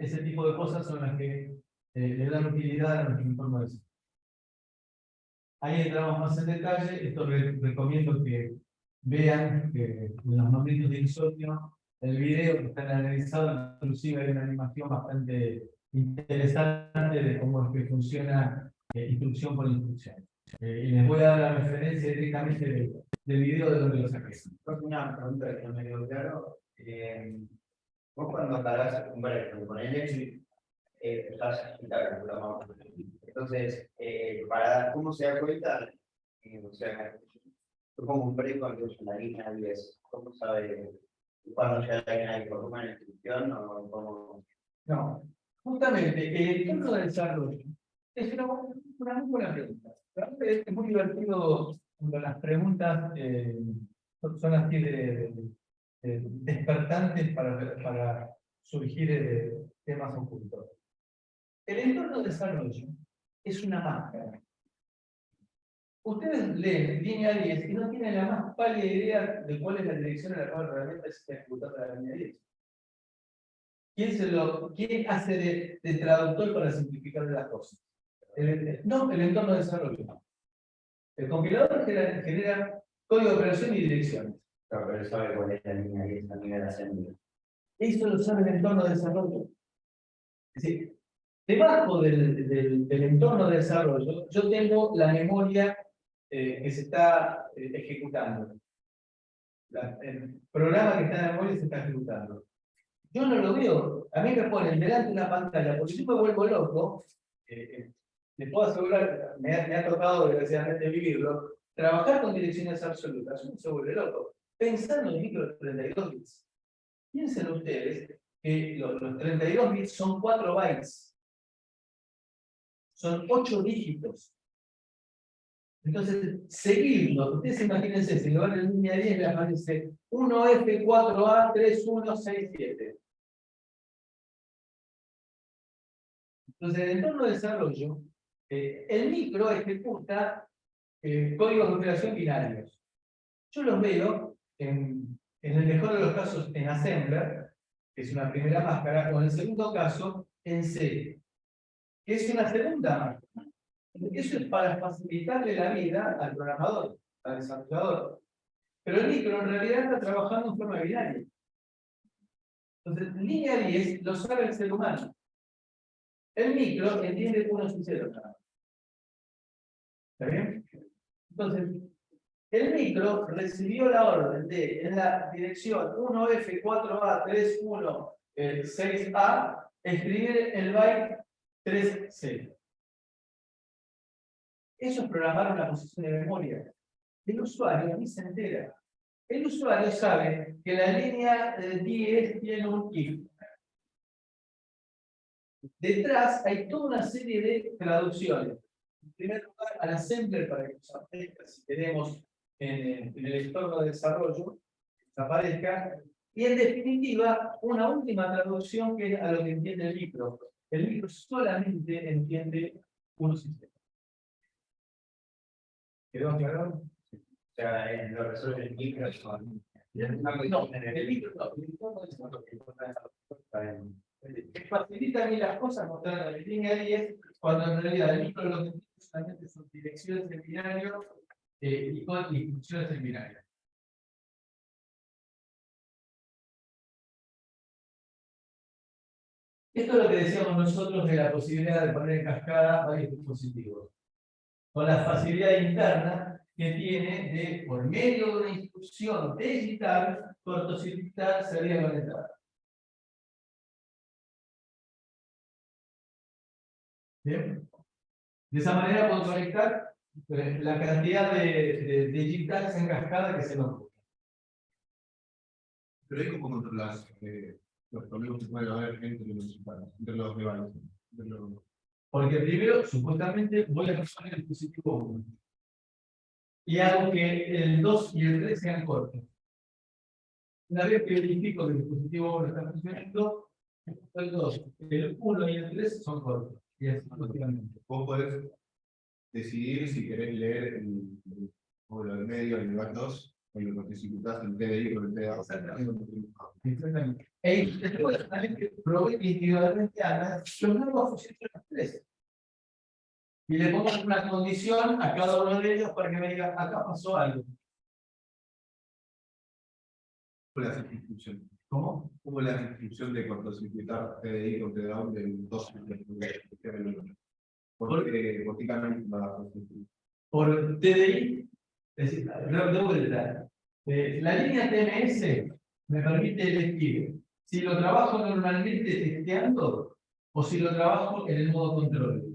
Ese tipo de cosas son las que le dan utilidad a nuestro informe de sistema. Ahí entramos más en detalle. Esto recomiendo que vean en los momentos de insomnio el video que están analizados, inclusive hay una animación bastante interesante de cómo es que funciona instrucción por instrucción. Y les voy a dar la referencia directamente del video de donde lo saqué. Una pregunta que no me quedó claro. Vos cuando cargas un break, ponele, estás a quitar el programa. Entonces, para cómo se da cuenta, o sea, yo pongo un break cuando uso la línea 10, ¿cómo sabe cuándo llega la línea 10? ¿Por una instrucción o cómo? No, justamente el entorno de desarrollo es una muy buena pregunta. Es muy divertido cuando las preguntas son así de despertantes para surgir temas ocultos. El entorno de desarrollo es una máscara. Ustedes leen línea 10 y no tienen la más pálida idea de cuál es la dirección a la cual realmente se está ejecutando la línea 10. ¿Quién hace de traductor para simplificar las cosas? No, el entorno de desarrollo. El compilador genera código de operación y direcciones. Claro, pero él sabe cuál es la línea 10 a nivel assembly. Eso lo sabe el entorno de desarrollo. Es decir, debajo del entorno de desarrollo, yo tengo la memoria que se está ejecutando. El programa que está en la memoria se está ejecutando. Yo no lo veo. A mí me ponen delante de una pantalla, porque yo me vuelvo loco. Les puedo asegurar, me ha tocado desgraciadamente vivirlo, trabajar con direcciones absolutas. Uno se vuelve loco. Pensando en micro 32 bits. Piensen ustedes que los 32 bits son 4 bytes. Son 8 dígitos. Entonces, seguirlo, ustedes imagínense, si lo van en línea 10, le aparece 1F4A3167. Entonces, en el entorno de desarrollo, el micro ejecuta códigos de operación binarios. Yo los veo, en el mejor de los casos, en Assembler, que es una primera máscara, o en el segundo caso, en C, que es una segunda máscara. Eso es para facilitarle la vida al programador, al desarrollador. Pero el micro en realidad está trabajando en forma binaria. Entonces, línea 10 lo sabe el ser humano. El micro entiende 1 y 0. ¿Está bien? Entonces, el micro recibió la orden de, en la dirección 1F4A3166A, escribir el byte 3-0. Ellos programaron la posición de memoria. El usuario ni se entera. El usuario sabe que la línea 10 tiene un if. Detrás hay toda una serie de traducciones. En primer lugar, al assembler para que nos aparezca, si tenemos en el entorno de desarrollo, que aparezca. Y en definitiva, una última traducción que es a lo que entiende el micro. El micro solamente entiende un sistema. ¿Quedó claro? O sea, lo resuelve el micro. No, el micro no. El micro no es lo que facilita a mí las cosas mostrar la línea 10, cuando en realidad el micro lo que tiene solamente son direcciones en binario y con instrucciones en binario. Esto es lo que decíamos nosotros de la posibilidad de poner en cascada varios dispositivos. Con la facilidad interna que tiene de, por medio de una instrucción digital, cortocircuitar salida conectada. ¿Bien? De esa manera puedo conectar la cantidad de digitales en cascada que se nos ocurre. Pero hay como controlar los problemas que pueden haber entre los devices. Porque primero, supuestamente, voy a resolver el dispositivo 1. Y hago que el 2 y el 3 sean cortos. Una vez que verifico que el dispositivo 1 está funcionando, el 2, el 1 y el 3 son cortos. Y así sucesivamente. Vos podés decidir si querés leer el módulo del medio, el nivel 2, o lo que dificultás el TDI con el TDA. Exactamente. Después, también probé que individualmente hagan los nuevos funciones de los 3. Y le pongo una condición a cada uno de ellos para que me diga, acá pasó algo. ¿Cómo le haces inscripción? ¿Cómo? ¿Cómo le haces inscripción de cortocircuitar TDI con TDA del 2? ¿Por qué cambian la Por TDI, es decir, de vuelta. La línea TMS me permite elegir si lo trabajo normalmente testeando o si lo trabajo en el modo control.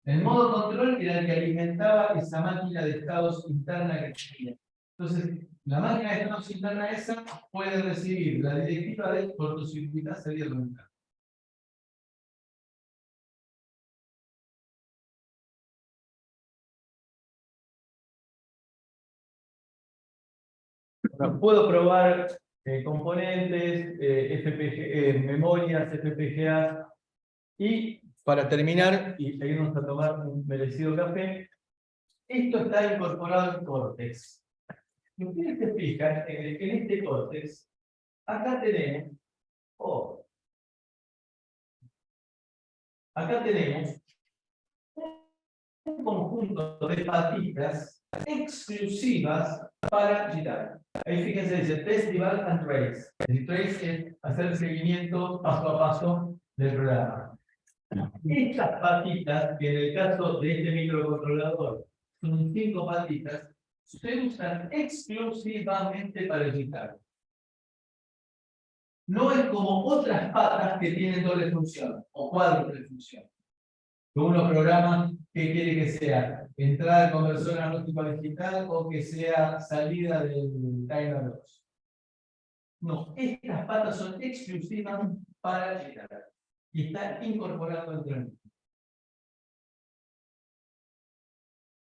El modo control era el que alimentaba esa máquina de estados interna que tenía. Entonces, la máquina de estados interna esa puede recibir la directiva de cortocircuitar salida conectada. Ahora, puedo probar componentes, memorias, FPGA. Y para terminar, y irnos a tomar un merecido café, esto está incorporado en Cortex. Si ustedes se fijan, en este Cortex, acá tenemos, acá tenemos un conjunto de patitas exclusivas para gitar. Ahí fíjense, dice Test, Debug and Trace. El trace es hacer seguimiento paso a paso del programa. Estas patitas, que en el caso de este microcontrolador son 5 patitas, se usan exclusivamente para editar. No es como otras patas que tienen doble función o cuádruple función. Que uno programa que quiere que sea entrada de conversor analógico a digital o que sea salida del timer 2. No, estas patas son exclusivas para editar. Y está incorporado dentro del mismo.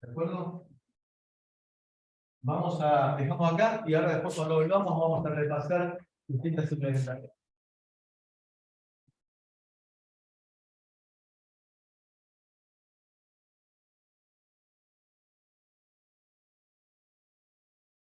¿De acuerdo? Dejamos acá y ahora después cuando volvamos vamos a repasar distintas implementaciones.